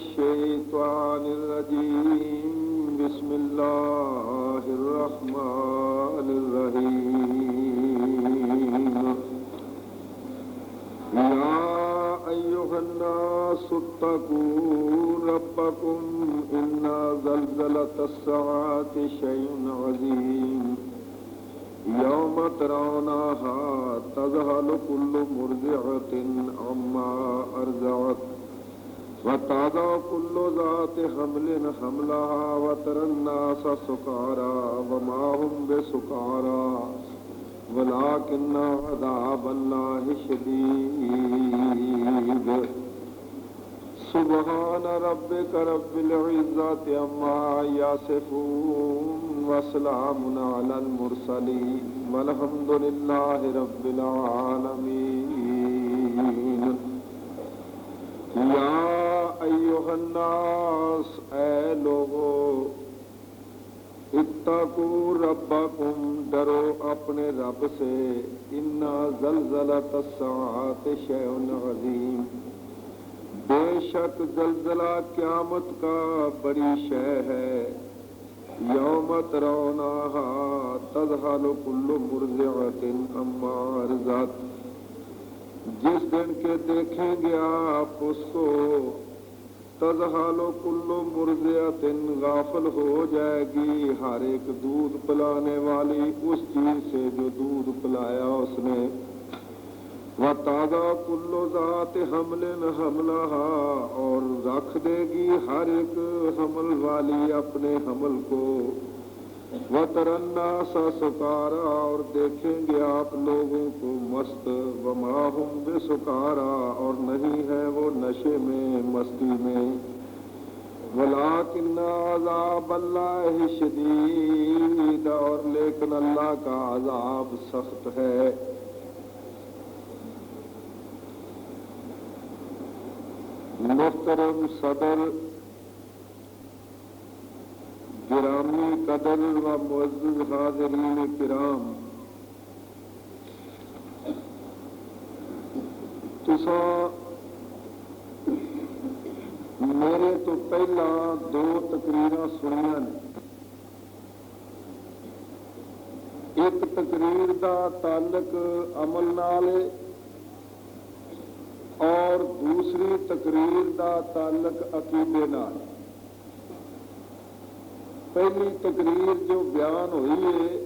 الشيطان الرجيم بسم الله الرحمن الرحيم يا أيها الناس اتقوا ربكم إن زلزلة الساعة شيء عظيم يوم ترونها تذهل كل مرضعة عما أرضعت وتضع كل ذات حمل حملها وترى الناس سكارى وما هم بسكارى ولكن عذاب الله شديد سبحان ربك رب العزة عما يصفون وسلام على المرسلين والحمد لله رب العالمين یا ایھا الناس اے لوگو اتقوا ربکم ڈرو اپنے رب سے ان زلزلۃ الساعۃ شیء عظیم بے شک زلزلہ قیامت کا بڑی شے ہے یوم ترونہا تذہل کل مرضعۃ عما ارضعت جس دن کے دیکھیں گے آپ اس کو تذہل کل مرضعۃ غافل ہو جائے گی ہر ایک دودھ پلانے والی اس چیز سے جو دودھ پلایا اس نے وتضع کل ذات حمل حملها اور رکھ دے گی ہر ایک حمل والی اپنے حمل کو وَتَرَى النَّاسَ سُكَارَىٰ اور دیکھیں گے آپ لوگوں کو مست وَمَا هُمْ بِسُكَارَىٰ اور نہیں ہے وہ نشے میں مستی میں وَلَٰكِنَّ عَذَابَ اللَّهِ شَدِيدٌ اور لیکن اللہ کا عذاب سخت ہے محترم صدر گرامی قدر و معزز حاضرین کرام تساں میرے تو پہلا دو تقریراں سنیاں نے ایک تقریر دا تعلق عمل نال اور دوسری تقریر دا تعلق عقیدے نال پہلی تقریر جو بیان ہوئی ہے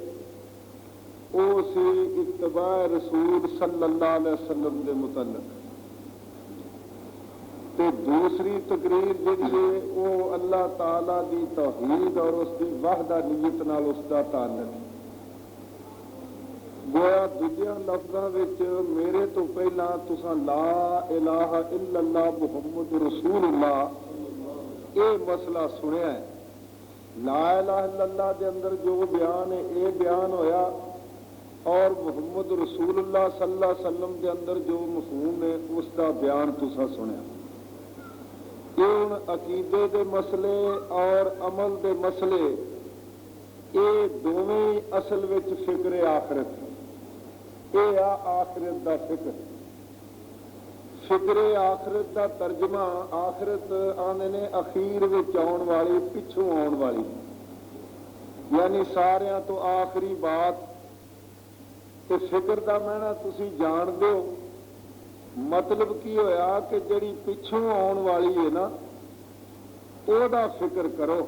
وہ سی اتباع رسول صلی اللہ علیہ وسلم کے متعلق تو دوسری تقریر جی ہے وہ اللہ تعالی دی توحید اور اس کی وحدانیت نال اس کا تعلق ہے گویا دوجیاں لفظاں وچ میرے تو پہلا تساں لا الہ الا اللہ محمد رسول اللہ یہ مسئلہ سنیا ہے لا الہ الا اللہ دے اندر جو بیان ہے یہ بیان ہویا اور محمد رسول اللہ صلی اللہ علیہ وسلم دے اندر جو مفہوم ہے اس کا بیان تسا سنیا یہ ہن عقیدے دے مسئلے اور عمل دے مسئلے یہ دونوں اصل وچ فکر آخرت یہ آخرت دا فکر آخرت دا ترجمہ آخرت آنے نے اخیر وچ آن والی پچھوں آن والی یعنی ساریاں تو آخری بات تے فکر دا معنی تسی جان دے ہو مطلب کی ہویا کہ جڑی پچھوں آن والی ہے نا او دا فکر کرو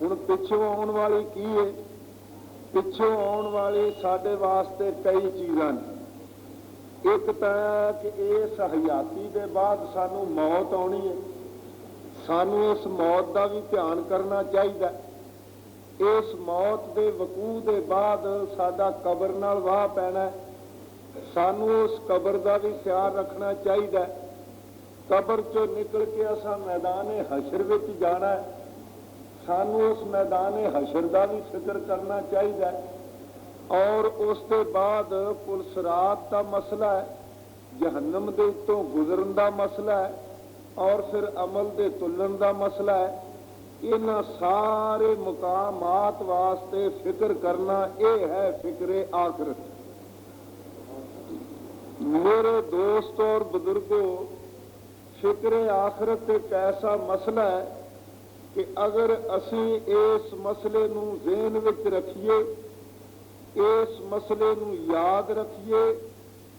ہن پچھوں آن والی کی ہے پچھوں آن والی ساڈے واسطے کئی چیزاں نے ایک تو کہ اس حیاتی دے بعد سانو موت آنی ہے سانو اس موت دا بھی دھیان کرنا چاہیے اس موت دے وقوع دے بعد ساڈا قبر نال واہ پینا ہے سانو اس قبر دا بھی خیال رکھنا چاہیے قبر چو نکل کے اساں میدان حشر وچ جانا ہے سانو اس میدان حشر دا بھی فکر کرنا چاہیے اور اس کے بعد پل صراط کا مسئلہ ہے جہنم دے تو گزرن دا مسئلہ ہے اور پھر عمل دے تلن دا مسئلہ ہے ان سارے مقامات واسطے فکر کرنا یہ ہے فکر آخرت میرے دوست اور بزرگوں ਫਿਕਰ ਆਖਰਤ ਇੱਕ ਐਸਾ ਮਸਲਾ ਹੈ ਕਿ ਅਗਰ ਅਸੀਂ ਇਸ ਮਸਲੇ ਨੂੰ ਜ਼ਿਹਨ ਵਿੱਚ ਰੱਖੀਏ, ਇਸ ਮਸਲੇ ਨੂੰ ਯਾਦ ਰੱਖੀਏ,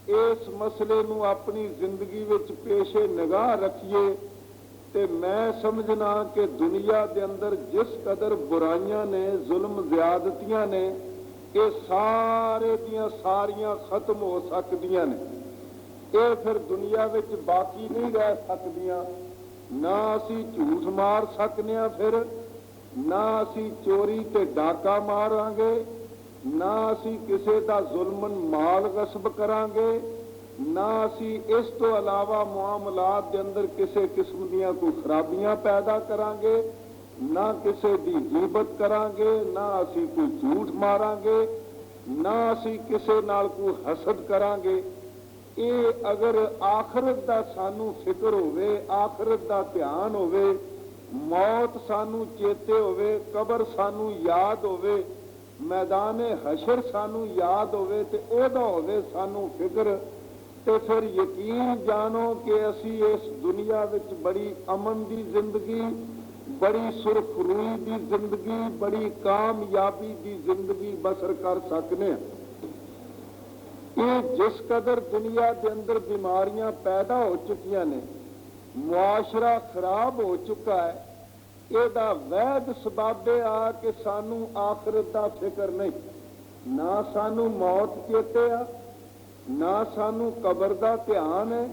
ਇਸ ਮਸਲੇ ਨੂੰ ਆਪਣੀ ਜ਼ਿੰਦਗੀ ਵਿੱਚ ਪੇਸ਼ੇ ਨਿਗਾਹ ਰੱਖੀਏ, ਤੇ ਮੈਂ ਸਮਝਣਾ ਕਿ ਦੁਨੀਆ ਦੇ ਅੰਦਰ ਜਿਸ ਕਦਰ ਬੁਰਾਈਆਂ ਨੇ, ਜ਼ੁਲਮ ਜ਼ਿਆਦਤੀਆਂ ਨੇ, ਇਹ ਸਾਰੇ ਦੀਆਂ ਸਾਰੀਆਂ ਖਤਮ ਹੋ ਸਕਦੀਆਂ ਨੇ। ਇਹ ਫਿਰ ਦੁਨੀਆ ਵਿੱਚ ਬਾਕੀ ਨਹੀਂ ਰਹਿ ਸਕਦੀਆਂ। ਨਾ ਅਸੀਂ ਝੂਠ ਮਾਰ ਸਕਨੇ ਆ, ਫਿਰ ਨਾ ਅਸੀਂ ਚੋਰੀ ਤੇ ਡਾਕਾ ਮਾਰਾਂਗੇ, ਨਾ ਅਸੀਂ ਕਿਸੇ ਦਾ ਜ਼ੁਲਮਨ ਮਾਲ ਗਸਬ ਕਰਾਂਗੇ, ਨਾ ਅਸੀਂ ਇਸ ਤੋਂ ਇਲਾਵਾ ਮੁਆਮਲਾਤ ਦੇ ਅੰਦਰ ਕਿਸੇ ਕਿਸਮ ਦੀਆਂ ਕੋਈ ਖਰਾਬੀਆਂ ਪੈਦਾ ਕਰਾਂਗੇ, ਨਾ ਕਿਸੇ ਦੀ ਗੀਬਤ ਕਰਾਂਗੇ, ਨਾ ਅਸੀਂ ਕੋਈ ਝੂਠ ਮਾਰਾਂਗੇ, ਨਾ ਅਸੀਂ ਕਿਸੇ ਨਾਲ ਕੋਈ ਹਸਦ ਕਰਾਂਗੇ। ਇਹ ਅਗਰ ਆਖਰਤ ਦਾ ਸਾਨੂੰ ਫਿਕਰ ਹੋਵੇ, ਆਖਰਤ ਦਾ ਧਿਆਨ ਹੋਵੇ, ਮੌਤ ਸਾਨੂੰ ਚੇਤੇ ਹੋਵੇ, ਕਬਰ ਸਾਨੂੰ ਯਾਦ ਹੋਵੇ, ਮੈਦਾਨ ਹਸ਼ਰ ਸਾਨੂੰ ਯਾਦ ਹੋਵੇ, ਤੇ ਉਹਦਾ ਹੋਵੇ ਸਾਨੂੰ ਫਿਕਰ, ਤੇ ਫਿਰ ਯਕੀਨ ਜਾਣੋ ਕਿ ਅਸੀਂ ਇਸ ਦੁਨੀਆ ਵਿੱਚ ਬੜੀ ਅਮਨ ਦੀ ਜ਼ਿੰਦਗੀ, ਬੜੀ ਸੁਰਖਰੂਈ ਦੀ ਜ਼ਿੰਦਗੀ, ਬੜੀ ਕਾਮਯਾਬੀ ਦੀ ਜ਼ਿੰਦਗੀ ਬਸਰ ਕਰ ਸਕਨੇ ਹਾਂ। ਇਹ ਜਿਸ ਕਦਰ ਦੁਨੀਆ ਦੇ ਅੰਦਰ ਬਿਮਾਰੀਆਂ ਪੈਦਾ ਹੋ ਚੁੱਕੀਆਂ ਨੇ, ਮੁਆਸ਼ਰਾ ਖਰਾਬ ਹੋ ਚੁੱਕਾ ਹੈ, ਇਹਦਾ ਵੈਦ ਸਬਬ ਆ ਕਿ ਸਾਨੂੰ ਆਖਰਤ ਦਾ ਫਿਕਰ ਨਹੀਂ। ਨਾ ਸਾਨੂੰ ਮੌਤ ਚੇਤੇ ਆ, ਨਾ ਸਾਨੂੰ ਕਬਰ ਦਾ ਧਿਆਨ ਹੈ,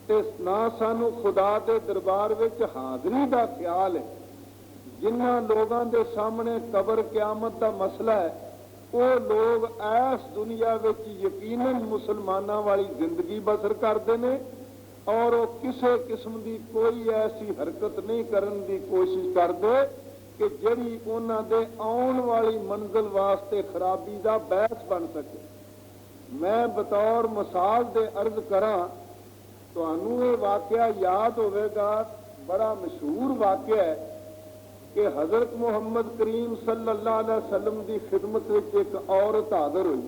ਤੇ ਨਾ ਸਾਨੂੰ ਖੁਦਾ ਦੇ ਦਰਬਾਰ ਵਿੱਚ ਹਾਜ਼ਰੀ ਦਾ ਖਿਆਲ ਹੈ। ਜਿਨ੍ਹਾਂ ਲੋਕਾਂ ਦੇ ਸਾਹਮਣੇ ਕਬਰ ਕਿਆਮਤ ਦਾ ਮਸਲਾ ਹੈ, ਉਹ ਲੋਕ ਇਸ ਦੁਨੀਆ ਵਿੱਚ ਯਕੀਨਨ ਮੁਸਲਮਾਨਾਂ ਵਾਲੀ ਜ਼ਿੰਦਗੀ ਬਸਰ ਕਰਦੇ ਨੇ, ਔਰ ਉਹ ਕਿਸੇ ਕਿਸਮ ਦੀ ਕੋਈ ਐਸੀ ਹਰਕਤ ਨਹੀਂ ਕਰਨ ਦੀ ਕੋਸ਼ਿਸ਼ ਕਰਦੇ ਕਿ ਜਿਹੜੀ ਉਹਨਾਂ ਦੇ ਆਉਣ ਵਾਲੀ ਮੰਜ਼ਿਲ ਵਾਸਤੇ ਖਰਾਬੀ ਦਾ ਬੈਸ ਬਣ ਸਕੇ। ਮੈਂ ਬਤੌਰ ਮਿਸਾਲ ਦੇ ਅਰਜ਼ ਕਰਾਂ, ਤੁਹਾਨੂੰ ਇਹ ਵਾਕਿਆ ਯਾਦ ਹੋਵੇਗਾ, ਬੜਾ ਮਸ਼ਹੂਰ ਵਾਕਿਆ ਹੈ کہ حضرت محمد کریم صلی اللہ علیہ وسلم دی خدمت وچ ایک عورت حاضر ہوئی.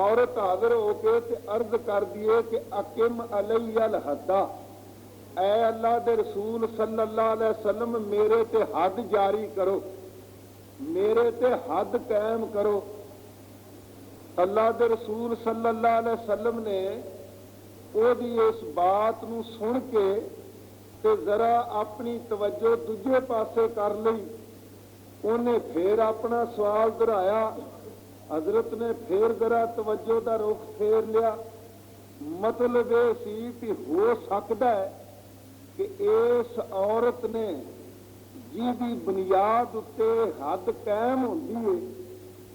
عورت حاضر ہو کے تے عرض کر دیے کہ اقم علی الحد، اے اللہ دے رسول صلی اللہ علیہ وسلم میرے تے حد جاری کرو، میرے تے حد قائم کرو. اللہ دے رسول صلی اللہ علیہ وسلم نے او دی اس بات نو سن کے تے ذرا اپنی توجہ دوجے پاسے کر لئی. انہیں پھر اپنا سوال دہرایا. حضرت نے پھر ذرا توجہ دا رخ پھیر لیا. مطلب یہ سی کہ ہو سکتا ہے کہ اس عورت نے جی دی بنیاد اتے حد قائم ہوندی ہے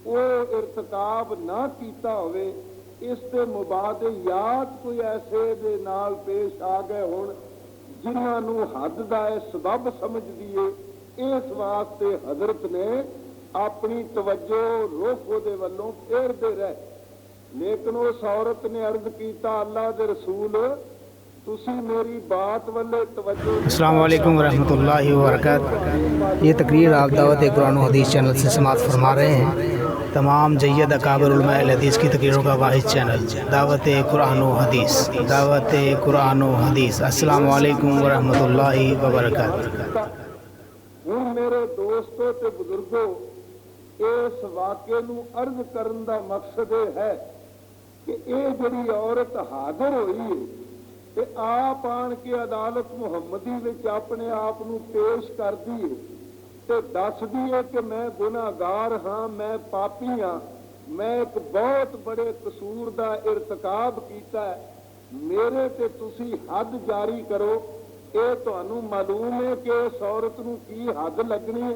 وہ ارتکاب نہ کیتا ہوئے. اس کے مبادیات کوئی ایسے دے نال پیش آ گئے ہون جنہاں نو حد دا سبب سمجھ دیے. اس واسطے حضرت نے اپنی توجہ رخ دے ولوں پھیر دے رہے. لیکن اس عورت نے عرض کیتا اللہ دے رسول تسی میری بات والے توجہ. السلام علیکم ورحمۃ اللہ وبرکاتہ. یہ تقریر آپ دعوت قرآن و حدیث چینل سے سماعت فرما رہے ہیں. تمام جید اکابر علماء حدیث کی تقریروں کا واحد چینل دعوت قرآن و حدیث. دعوت قرآن و حدیث. السلام علیکم ورحمۃ اللہ وبرکاتہ. ہوں میرے دوستو تے بزرگو اس واقعے نو عرض کرن دا مقصد یہ ہے کہ یہ جڑی عورت حاضر ہوئی ہے تے آپ آن کے عدالت محمدی وچ اپنے آپ نو پیش کر دی تے دس دیے کہ میں گناہگار ہاں، میں پاپی ہاں، میں ایک بہت بڑے قصور دا ارتکاب کیتا ہے، میرے تے تسی حد جاری کرو. اے تانوں معلوم ہے کہ اس عورت نو کی حد لگنی ہے.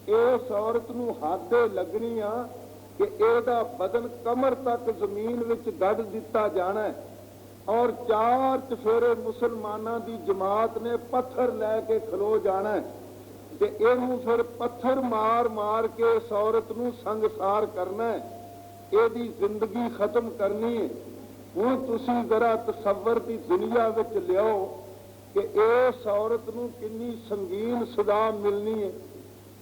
اس عورت نو حد لگنی آ کہ اے دا بدن کمر تک زمین وچ گڈ دتا جانا ہے اور چار چفیرے مسلماناں دی جماعت نے پتھر لے کے کھلو جانا ہے تے اینوں پھر پتھر مار مار کے اس عورت نو سنگسار کرنا ہے، اے دی زندگی ختم کرنی ہے. ہن تسی ذرا تصور دی دنیا وچ لیاؤ کہ اس عورت نو کنی سنگین سزا ملنی ہے.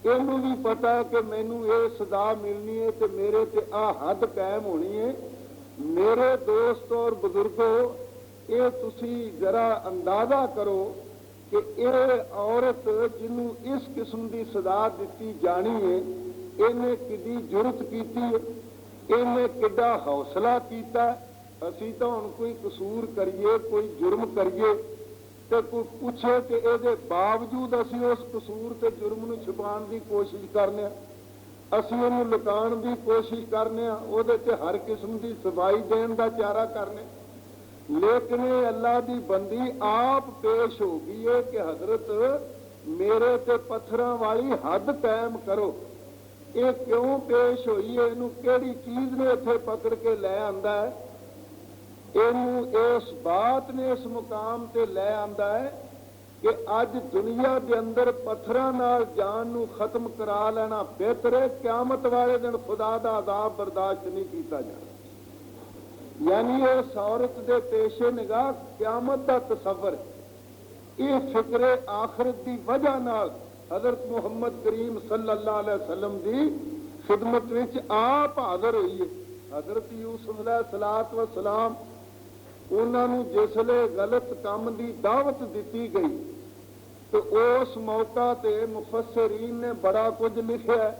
اینوں بھی پتا ہے کہ مینوں یہ سزا ملنی ہے تے میرے تے آ حد قائم ہونی ہے. میرے دوست اور بزرگوں ਇਹ ਤੁਸੀਂ ਜ਼ਰਾ ਅੰਦਾਜ਼ਾ ਕਰੋ ਕਿ ਇਹ ਔਰਤ ਜਿਹਨੂੰ ਇਸ ਕਿਸਮ ਦੀ ਸਜ਼ਾ ਦਿੱਤੀ ਜਾਣੀ ਹੈ, ਇਹਨੇ ਕਿੱਡੀ ਜੁਰਤ ਕੀਤੀ ਹੈ, ਇਹਨੇ ਕਿੱਡਾ ਹੌਸਲਾ ਕੀਤਾ। ਅਸੀਂ ਤਾਂ ਹੁਣ ਕੋਈ ਕਸੂਰ ਕਰੀਏ, ਕੋਈ ਜੁਰਮ ਕਰੀਏ ਤੇ ਕੋਈ ਪੁੱਛੇ ਤੇ ਇਹਦੇ ਬਾਵਜੂਦ ਅਸੀਂ ਉਸ ਕਸੂਰ ਤੇ ਜੁਰਮ ਨੂੰ ਛੁਪਾਉਣ ਦੀ ਕੋਸ਼ਿਸ਼ ਕਰਨੇ ਆ, ਅਸੀਂ ਉਹਨੂੰ ਲੁਕਾਉਣ ਦੀ ਕੋਸ਼ਿਸ਼ ਕਰਨੇ ਆ, ਉਹਦੇ ਤੇ ਹਰ ਕਿਸਮ ਦੀ ਸਫਾਈ ਦੇਣ ਦਾ ਚਾਰਾ ਕਰਨੇ। ਲੇਕਿਨ ਇਹ ਅੱਲਾ ਦੀ ਬੰਦੀ ਆਪ ਪੇਸ਼ ਹੋ ਗਈ ਹੈ ਕਿ ਹਜ਼ਰਤ ਮੇਰੇ ਤੇ ਪੱਥਰਾਂ ਵਾਲੀ ਹੱਦ ਕਾਇਮ ਕਰੋ। ਇਹ ਕਿਉਂ ਪੇਸ਼ ਹੋਈ ਹੈ, ਇਹਨੂੰ ਕਿਹੜੀ ਚੀਜ਼ ਨੇ ਇੱਥੇ ਪਕੜ ਕੇ ਲੈ ਆਂਦਾ ਹੈ, ਇਹਨੂੰ ਇਸ ਬਾਤ ਨੇ ਇਸ ਮੁਕਾਮ ਤੇ ਲੈ ਆਂਦਾ ਹੈ کہ اج دنیا دے اندر پتھراں نال جان نو ختم کرا لینا بہتر ہے، قیامت والے دن خدا دا عذاب برداشت نہیں کیتا جانا۔ یعنی اس عورت دے پیش نگاہ قیامت دا تصور، یہ فکر آخرت دی وجہ نال حضرت محمد کریم صلی اللہ علیہ وسلم دی خدمت وچ آپ حاضر ہوئی ہے۔ حضرت یوسف علیہ السلام انہوں نے جسلے غلط کام دی دعوت دیتی گئی تو اس موقع تے مفسرین نے بڑا کچھ لکھا ہے۔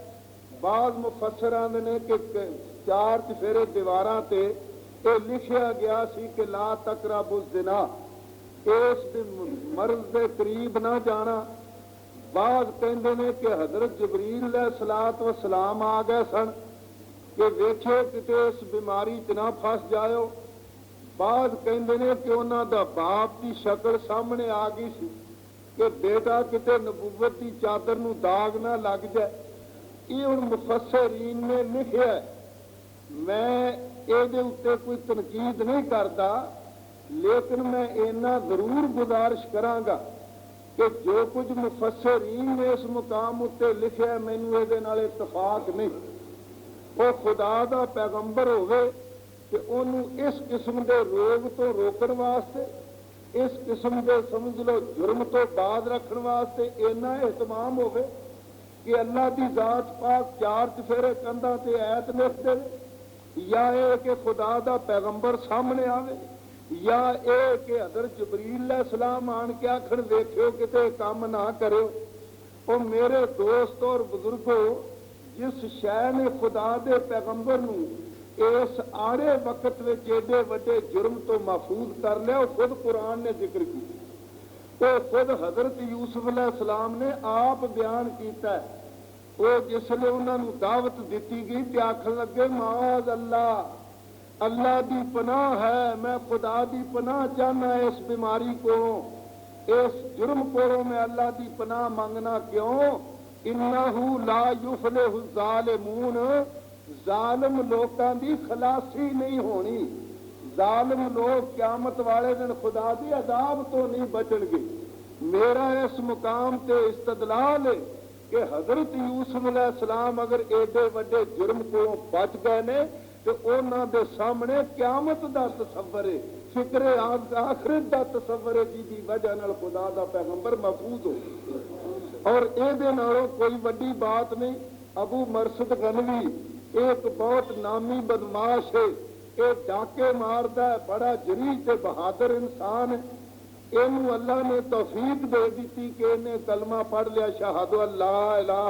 بعض مفسران نے کہ 4 چفیرے دیواراں تے یہ لکھا گیا سی کہ لا تقربوا الزنا، اس مرض دے قریب نہ جانا۔ بعض کہندے نے کہ حضرت جبریل علیہ السلام آ گئے سن کہ ویکھو کتے اس بیماری چ نہ پھس جاؤ۔ بعض کہندے نے کہ انہاں دا باپ کی شکل سامنے آ گئی سی کہ بیٹا کتے نبوت کی چادر نو داغ نہ لگ جائے۔ یہ ہن مفسرین نے لکھیا ہے، میں یہ کوئی تنقید نہیں کرتا، لیکن میں اینا ضرور گزارش کراں گا کہ جو کچھ مفسرین نے اس مقام اتنے لکھیا ہے مینوں یہ اتفاق نہیں۔ وہ خدا دا پیغمبر ہوئے کہ انہوں اس قسم دے روگ تو روکن واسطے، اس قسم دے سمجھ لو جرم تو بعد رکھن واسطے اینا اہتمام ہوئے کہ اللہ دی ذات پاک 4 چفیرے کندھاں تے ایت لکھ دے، یا اے کہ خدا دا پیغمبر سامنے آوے، یا اے کہ حضرت جبریل علیہ السلام آن کے آکھن ویکھو کتے کام نہ کرو۔ او میرے دوست اور بزرگوں، جس شے نے خدا دے پیغمبر نو اس آڑے وقت میں ایڈے وڈے جرم تو محفوظ کر لیا، وہ خود قرآن نے ذکر کی، وہ خود حضرت یوسف علیہ السلام نے آپ بیان کیتا ہے۔ وہ جس لئے انہوں نے دعوت دیتی گئی تے آکھن لگے معاذ اللہ، اللہ دی پناہ ہے، میں خدا دی پناہ چاہنا ہے اس بیماری کو، اس جرم کو میں اللہ دی پناہ مانگنا کیوں؟ انہو لا یفلح الظالمون، ظالم لوگاں دی خلاصی نہیں ہونی، ظالم لوگ قیامت والے دن خدا دی عذاب تو نہیں بچن گے۔ میرا اس مقام تے استدلال ہے کہ حضرت یوسف علیہ السلام اگر ایڈے وڈے جرم کو بچ گئے نے تو انہاں دے سامنے قیامت دا تصور ہے، فکر آخرت دا تصور ہے جی دی وجہ نال خدا دا پیغمبر محفوظ ہو۔ اور اے دے نالوں کوئی وڈی بات نہیں۔ ابو مرثد غنوی ایک بہت نامی بدماش ہے، یہ ڈاکے ماردا ہے، بڑا جری تے بہادر انسان ہے۔ اینو اللہ نے توفیق دے دیتی کہ انہیں کلمہ پڑھ لیا شہادو اللہ الہ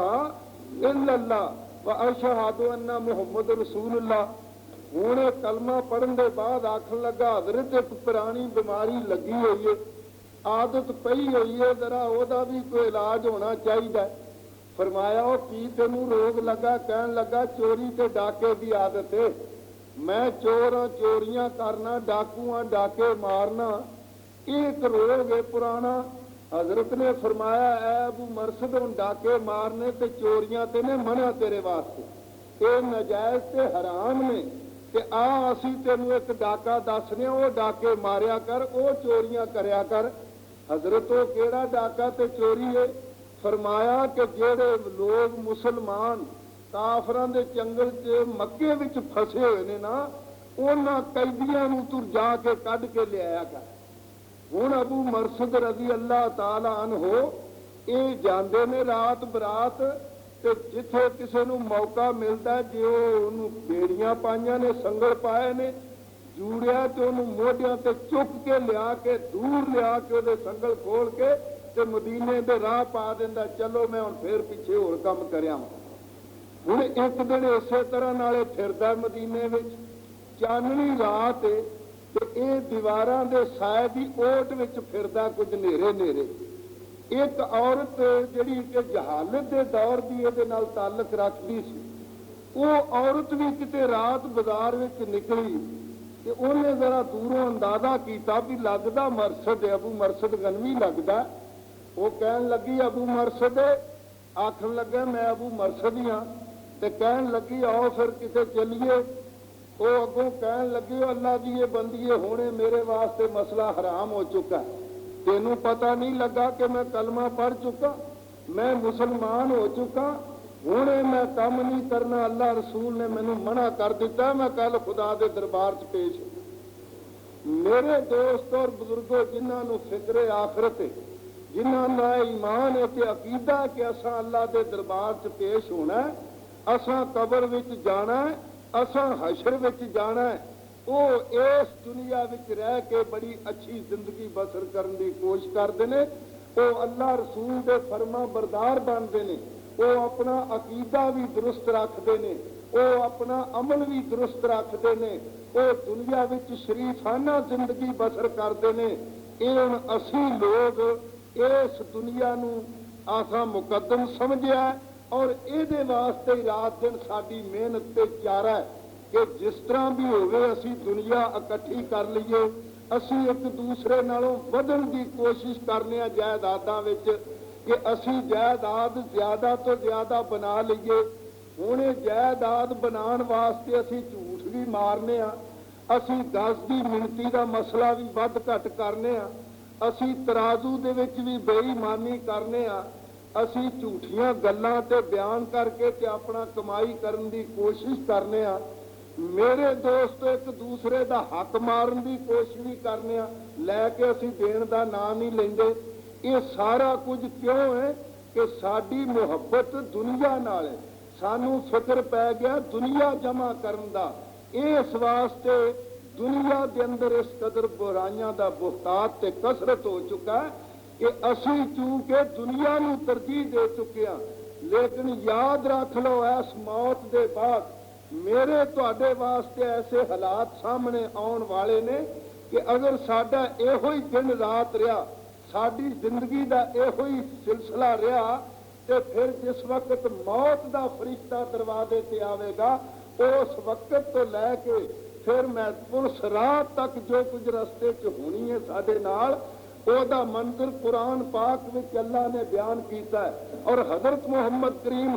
الا اللہ و اشہادو ان محمد رسول اللہ۔ ہوں کلمہ پڑھن دے بعد آکھن لگا حضرت ایک پرانی بیماری لگی ہوئی ہے، عادت پئی ہوئی ہے، ذرا او دا بھی کوئی علاج ہونا چاہیے۔ فرمایا وہ کی تینوں روگ لگا؟ کہن لگا چوری تے ڈاکے دی عادت ہے، میں چور ہاں، چوریاں کرنا، ڈاکو ہاں، ڈاکے مارنا، ایک روگ ہے پرانا۔ حضرت نے فرمایا اے ابو مرثد ہن ڈاکے مارنے تے چوریاں تے نے منع تیرے واسطے، اے نجائز تے حرام نے، تے آ اسی تینوں ایک ڈاکا دسنے وہ ڈاکے ماریا کر، وہ چوریاں کریا کر۔ حضرت وہ کیڑا ڈاکا تے چوری ہے؟ فرمایا کہ جڑے لوگ مسلمان کافراں دے جنگل چ مکے وچ پھسے ہوئے نے نا، انہاں قیدیاں نوں تو جا کے کڈ کے لے آیا کر۔ ہن ابو مرثد رضی اللہ تعالی عنہ یہ جاندے نے رات برات تے جتھے کسے نوں موقع ملتا ہے، جے انہوں بیڑیاں پائیاں نے، سنگل پائے نے، ਜੂੜਿਆ ਤੇ ਉਹਨੂੰ ਮੋਢਿਆਂ ਤੇ ਚੁੱਕ ਕੇ ਲਿਆ ਕੇ ਦੂਰ ਲਿਆ ਕੇ ਉਹਦੇ ਸੰਗਲ ਖੋਲ ਕੇ ਤੇ ਮਦੀਨੇ ਦੇ ਰਾਹ ਪਾ ਦਿੰਦਾ, ਚਲੋ ਮੈਂ ਹੁਣ ਫੇਰ ਪਿੱਛੇ ਹੋਰ ਕੰਮ ਕਰਿਆ। ਹੁਣ ਇੱਕ ਦਿਨ ਇਸੇ ਤਰ੍ਹਾਂ ਨਾਲੇ ਫਿਰਦਾ ਮਦੀਨੇ ਵਿੱਚ, ਚਾਨਣੀ ਰਾਤ ਤੇ ਇਹ ਦੀਵਾਰਾਂ ਦੇ ਸਾਏ ਦੀ ਓਟ ਵਿੱਚ ਫਿਰਦਾ ਕੁਝ ਨੇਰੇ ਨੇਰੇ। ਇੱਕ ਔਰਤ ਜਿਹੜੀ ਕਿ ਜਹਾਲਤ ਦੇ ਦੌਰ ਦੀ ਇਹਦੇ ਨਾਲ ਤਾਲੁਕ ਰੱਖਦੀ ਸੀ, ਉਹ ਔਰਤ ਵੀ ਕਿਤੇ ਰਾਤ ਬਾਜ਼ਾਰ ਵਿੱਚ ਨਿਕਲੀ ਤੇ ਉਹਨੇ ਜ਼ਰਾ ਦੂਰੋਂ ਅੰਦਾਜ਼ਾ ਕੀਤਾ ਵੀ ਲੱਗਦਾ ਮਰਸਦ ਹੈ, ਅਬੂ ਮਰਸਦ ਗਨਵੀ ਲੱਗਦਾ। ਉਹ ਕਹਿਣ ਲੱਗੀ ਅਬੂ ਮਰਸਦ, ਆਖਣ ਲੱਗਾ ਮੈਂ ਅਬੂ ਮਰਸਦ ਹੀ ਹਾਂ। ਤੇ ਕਹਿਣ ਲੱਗੀ ਆਓ ਫਿਰ ਕਿਤੇ ਚੱਲੀਏ। ਉਹ ਅੱਗੋਂ ਕਹਿਣ ਲੱਗੀ ਅੱਲਾ ਦੀ ਇਹ ਬੰਦੀਏ, ਹੁਣੇ ਮੇਰੇ ਵਾਸਤੇ ਮਸਲਾ ਹਰਾਮ ਹੋ ਚੁੱਕਾ, ਤੈਨੂੰ ਪਤਾ ਨਹੀਂ ਲੱਗਾ ਕਿ ਮੈਂ ਕਲਮਾ ਪੜ੍ਹ ਚੁੱਕਾ, ਮੈਂ ਮੁਸਲਮਾਨ ਹੋ ਚੁੱਕਾ, ਹੁਣੇ ਮੈਂ ਕੰਮ ਨਹੀਂ ਕਰਨਾ, ਅੱਲਾ ਰਸੂਲ ਨੇ ਮੈਨੂੰ ਮਨਾ ਕਰ ਦਿੱਤਾ, ਮੈਂ ਕੱਲ ਖੁਦਾ ਦੇ ਦਰਬਾਰ 'ਚ ਪੇਸ਼। ਮੇਰੇ ਦੋਸਤ ਔਰ ਬਜ਼ੁਰਗੋ, ਜਿਨ੍ਹਾਂ ਨੂੰ ਫਿਕਰੇ ਆਖਰਤ ਹੈ, ਜਿਨ੍ਹਾਂ ਦਾ ਈਮਾਨ ਹੈ ਤੇ ਅਕੀਦਾ ਕਿ ਅਸਾਂ ਅੱਲਾ ਦੇ ਦਰਬਾਰ 'ਚ ਪੇਸ਼ ਹੋਣਾ, ਅਸਾਂ ਕਬਰ ਵਿੱਚ ਜਾਣਾ, ਅਸਾਂ ਹਸ਼ਰ ਵਿੱਚ ਜਾਣਾ, ਉਹ ਇਸ ਦੁਨੀਆ ਵਿੱਚ ਰਹਿ ਕੇ ਬੜੀ ਅੱਛੀ ਜ਼ਿੰਦਗੀ ਬਸਰ ਕਰਨ ਦੀ ਕੋਸ਼ਿਸ਼ ਕਰਦੇ ਨੇ। ਉਹ ਅੱਲਾ ਰਸੂਲ ਦੇ ਫਰਮਾ ਬਰਦਾਰ ਬਣਦੇ ਨੇ, ਉਹ ਆਪਣਾ ਅਕੀਦਾ ਵੀ ਦਰੁਸਤ ਰੱਖਦੇ ਨੇ, ਉਹ ਆਪਣਾ ਅਮਲ ਵੀ ਦਰੁਸਤ ਰੱਖਦੇ ਨੇ, ਉਹ ਦੁਨੀਆ ਵਿੱਚ ਸ਼ਰੀਫਾਨਾ ਜ਼ਿੰਦਗੀ ਬਸਰ ਕਰਦੇ ਨੇ। ਇਹ ਹੁਣ ਅਸੀਂ ਲੋਕ ਇਸ ਦੁਨੀਆ ਨੂੰ ਆਸਾਂ ਮੁਕੱਦਮ ਸਮਝਿਆ ਔਰ ਇਹਦੇ ਵਾਸਤੇ ਹੀ ਰਾਤ ਦਿਨ ਸਾਡੀ ਮਿਹਨਤ ਤੇ ਚਾਰਾ ਹੈ ਕਿ ਜਿਸ ਤਰ੍ਹਾਂ ਵੀ ਹੋਵੇ ਅਸੀਂ ਦੁਨੀਆ ਇਕੱਠੀ ਕਰ ਲਈਏ, ਅਸੀਂ ਇੱਕ ਦੂਸਰੇ ਨਾਲੋਂ ਵਧਣ ਦੀ ਕੋਸ਼ਿਸ਼ ਕਰਨੇ ਆ ਜਾਇਦਾਦਾਂ ਵਿੱਚ ਕਿ ਅਸੀਂ ਜਾਇਦਾਦ ਜ਼ਿਆਦਾ ਤੋਂ ਜ਼ਿਆਦਾ ਬਣਾ ਲਈਏ। ਹੁਣ ਇਹ ਜਾਇਦਾਦ ਬਣਾਉਣ ਵਾਸਤੇ ਅਸੀਂ ਝੂਠ ਵੀ ਮਾਰਨੇ ਆ, ਅਸੀਂ ਗਜ਼ ਦੀ ਮਿਣਤੀ ਦਾ ਮਸਲਾ ਵੀ ਵੱਧ ਘੱਟ ਕਰਨੇ ਆ, ਅਸੀਂ ਤਰਾਜ਼ੂ ਦੇ ਵਿੱਚ ਵੀ ਬੇਈਮਾਨੀ ਕਰਨੇ ਆ, ਅਸੀਂ ਝੂਠੀਆਂ ਗੱਲਾਂ ਤੇ ਬਿਆਨ ਕਰਕੇ ਤੇ ਆਪਣਾ ਕਮਾਈ ਕਰਨ ਦੀ ਕੋਸ਼ਿਸ਼ ਕਰਨੇ ਆ। ਮੇਰੇ ਦੋਸਤੋ, ਇੱਕ ਦੂਸਰੇ ਦਾ ਹੱਕ ਮਾਰਨ ਦੀ ਕੋਸ਼ਿਸ਼ ਵੀ ਕਰਨੇ ਆ, ਲੈ ਕੇ ਅਸੀਂ ਦੇਣ ਦਾ ਨਾਂ ਨਹੀਂ ਲੈਂਦੇ। ਇਹ ਸਾਰਾ ਕੁਝ ਕਿਉਂ ਹੈ ਕਿ ਸਾਡੀ ਮੁਹੱਬਤ ਦੁਨੀਆ ਨਾਲ ਹੈ, ਸਾਨੂੰ ਫਿਕਰ ਪੈ ਗਿਆ ਦੁਨੀਆ ਜਮਾ ਕਰਨ ਦਾ। ਇਸ ਵਾਸਤੇ ਦੁਨੀਆ ਦੇ ਅੰਦਰ ਇਸ ਕਦਰ ਬੁਰਾਈਆਂ ਦਾ ਬਹੁਤਾਤ ਤੇ ਕਸਰਤ ਹੋ ਚੁੱਕਾ ਹੈ ਕਿ ਅਸੀਂ ਚੂੰਕਿ ਦੁਨੀਆ ਨੂੰ ਤਰਜੀਹ ਦੇ ਚੁੱਕੇ ਹਾਂ। ਲੇਕਿਨ ਯਾਦ ਰੱਖ ਲਓ, ਇਸ ਮੌਤ ਦੇ ਬਾਅਦ ਮੇਰੇ ਤੁਹਾਡੇ ਵਾਸਤੇ ਐਸੇ ਹਾਲਾਤ ਸਾਹਮਣੇ ਆਉਣ ਵਾਲੇ ਨੇ ਕਿ ਅਗਰ ਸਾਡਾ ਇਹੋ ਹੀ ਦਿਨ ਰਾਤ ਰਿਹਾ, ਸਾਡੀ ਜ਼ਿੰਦਗੀ ਦਾ ਇਹੋ ਹੀ ਸਿਲਸਿਲਾ ਰਿਹਾ, ਤੇ ਫਿਰ ਜਿਸ ਵਕਤ ਮੌਤ ਦਾ ਫਰਿਸ਼ਤਾ ਦਰਵਾਜ਼ੇ ਤੇ ਆਵੇਗਾ, ਉਸ ਵਕਤ ਤੋਂ ਲੈ ਕੇ ਫਿਰ ਪੁਲਿਸ ਰਾਤ ਤੱਕ ਜੋ ਕੁਝ ਰਸਤੇ 'ਚ ਹੋਣੀ ਹੈ ਸਾਡੇ ਨਾਲ, ਉਹਦਾ ਮੰਜ਼ਰ ਕੁਰਾਨ ਪਾਕ ਵਿੱਚ ਅੱਲਾ ਨੇ ਬਿਆਨ ਕੀਤਾ ਹੈ ਔਰ ਹਜ਼ਰਤ ਮੁਹੰਮਦ ਕਰੀਮ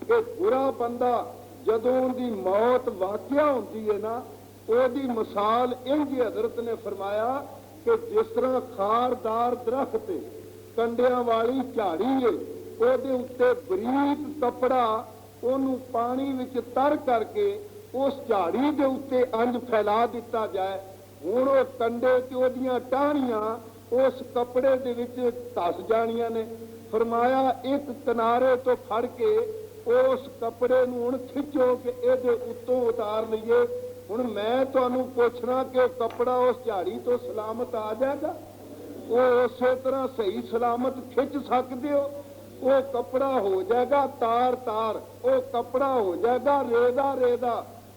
ਕਿ ਬੁਰਾ ਬੰਦਾ ਜਦੋਂ ਦੀ ਮੌਤ ਵਾਕਿਆ ਹੁੰਦੀ ਹੈ ਨਾ, ਉਹਦੀ ਮਿਸਾਲ ਇੰਜ ਹਜ਼ਰਤ ਨੇ ਫਰਮਾਇਆ ਕਿ ਜਿਸ ਤਰ੍ਹਾਂ ਖਾਰਦਾਰ ਦਰਖਤ ਕੰਡਿਆਂ ਵਾਲੀ ਝਾੜੀ ਹੈ, ਉਹਦੇ ਉੱਤੇ ਬਰੀਕ ਕੱਪੜਾ ਉਹਨੂੰ ਪਾਣੀ ਵਿੱਚ ਤਰ ਕਰਕੇ ਉਸ ਝਾੜੀ ਦੇ ਉੱਤੇ ਅੰਜ ਫੈਲਾ ਦਿੱਤਾ ਜਾਏ, ਹੁਣ ਉਹ ਕੰਡੇ ਤੇ ਉਹਦੀਆਂ ਟਾਹਣੀਆਂ ਉਸ ਕੱਪੜੇ ਦੇ ਵਿੱਚ ਧਸ ਜਾਣੀਆਂ ਨੇ। ਫਰਮਾਇਆ ਇੱਕ ਕਿਨਾਰੇ ਤੋਂ ਫੜ ਕੇ ਉਸ ਕੱਪੜੇ ਨੂੰ ਹੁਣ ਖਿੱਚੋ ਕਿ ਇਹਦੇ ਉੱਤੋਂ ਉਤਾਰ ਲਈਏ। ਹੁਣ ਮੈਂ ਤੁਹਾਨੂੰ ਪੁੱਛਣਾ ਕਿ ਕੱਪੜਾ ਉਸ ਝਾੜੀ ਤੋਂ ਸਲਾਮਤ ਆ ਜਾਏਗਾ? ਉਹ ਉਸੇ ਤਰ੍ਹਾਂ ਸਹੀ ਸਲਾਮਤ ਖਿੱਚ ਸਕਦੇ ਹੋ? ਉਹ ਕੱਪੜਾ ਹੋ ਜਾਏਗਾ ਤਾਰ ਤਾਰ, ਉਹ ਕੱਪੜਾ ਹੋ ਜਾਏਗਾ ਰੇਦਾ ਰੇਦਾ।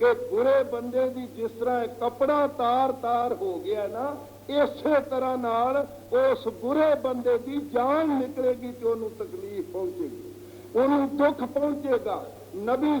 ਕਿ ਬੁਰੇ ਬੰਦੇ ਦੀ ਜਿਸ ਤਰ੍ਹਾਂ ਕੱਪੜਾ ਤਾਰ ਤਾਰ ਹੋ ਗਿਆ ਨਾ, ਇਸੇ ਤਰ੍ਹਾਂ ਨਾਲ ਉਸ ਬੁਰੇ ਬੰਦੇ ਦੀ ਜਾਨ ਨਿਕਲੇਗੀ ਕਿ ਉਹਨੂੰ ਤਕਲੀਫ ਪਹੁੰਚੇਗੀ, ਉਹਨੂੰ ਦੁੱਖ ਪਹੁੰਚੇਗਾ। ਨਬੀ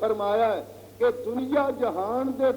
ਫਰਮਾਇਆ ਹੈ ਕਿ ਦੁਨੀਆ ਜਹਾਨ ਦੇ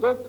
ਦੁੱਖ,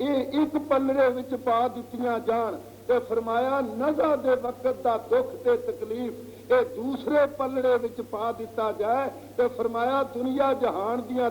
ਇਹ ਇੱਕ ਪੱਲੜੇ ਵਿੱਚ ਪਾ ਦਿੱਤੀਆਂ ਜਾਣ ਤੇ ਫਰਮਾਇਆ ਨਜ਼ਾ ਦੇ ਵਕਤ ਦਾ ਦੁੱਖ ਤੇ ਤਕਲੀਫ ਇਹ ਦੂਸਰੇ ਪੱਲੜੇ ਵਿੱਚ ਪਾ ਦਿੱਤਾ ਜਾਏ ਤੇ ਫਰਮਾਇਆ ਦੁਨੀਆ ਜਹਾਨ ਦੀਆਂ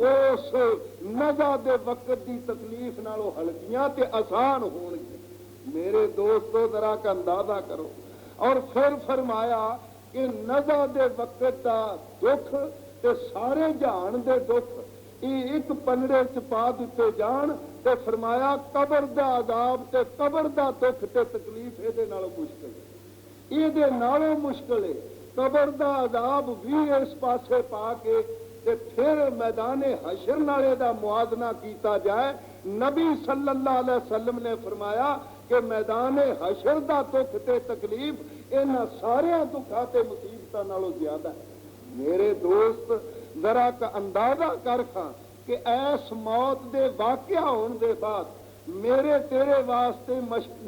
ਉਸ ਨਜ਼ਾ ਦੇ ਵਕਤ ਦੀ ਤਕਲੀਫ ਨਾਲੋਂ ਹਲਕੀਆਂ ਤੇ ਆਸਾਨ ਹੋਣਗੀਆਂ। ਮੇਰੇ ਦੋਸਤੋ, ਜ਼ਰਾ ਕ ਅੰਦਾਜ਼ਾ ਕਰੋ। ਔਰ ਫਿਰ ਫਰਮਾਇਆ ਕਿ ਨਜ਼ਾ ਦੇ ਵਕਤ ਦਾ ਦੁੱਖ ਤੇ ਸਾਰੇ ਜਹਾਨ ਦੇ ਦੁੱਖ یہ ایک پنڑے چ پا دیتے جان تے فرمایا قبر دا عذاب تے قبر دا دکھ تے تکلیف یہ مشکل ہے، یہ نالوں مشکل ہے۔ قبر دا عذاب بھی اس پاسے پا کے تے پھر میدان حشر نالے دا موازنہ کیتا جائے۔ نبی صلی اللہ علیہ وسلم نے فرمایا کہ میدان حشر دا دکھ تے تکلیف انہاں سارے دکھاں تے مصیبتاں نالوں زیادہ ہے۔ میرے دوست ذرا کا اندازہ کر کھاں کہ ایس موت دے واقعہ ہون دے بعد میرے تیرے واسطے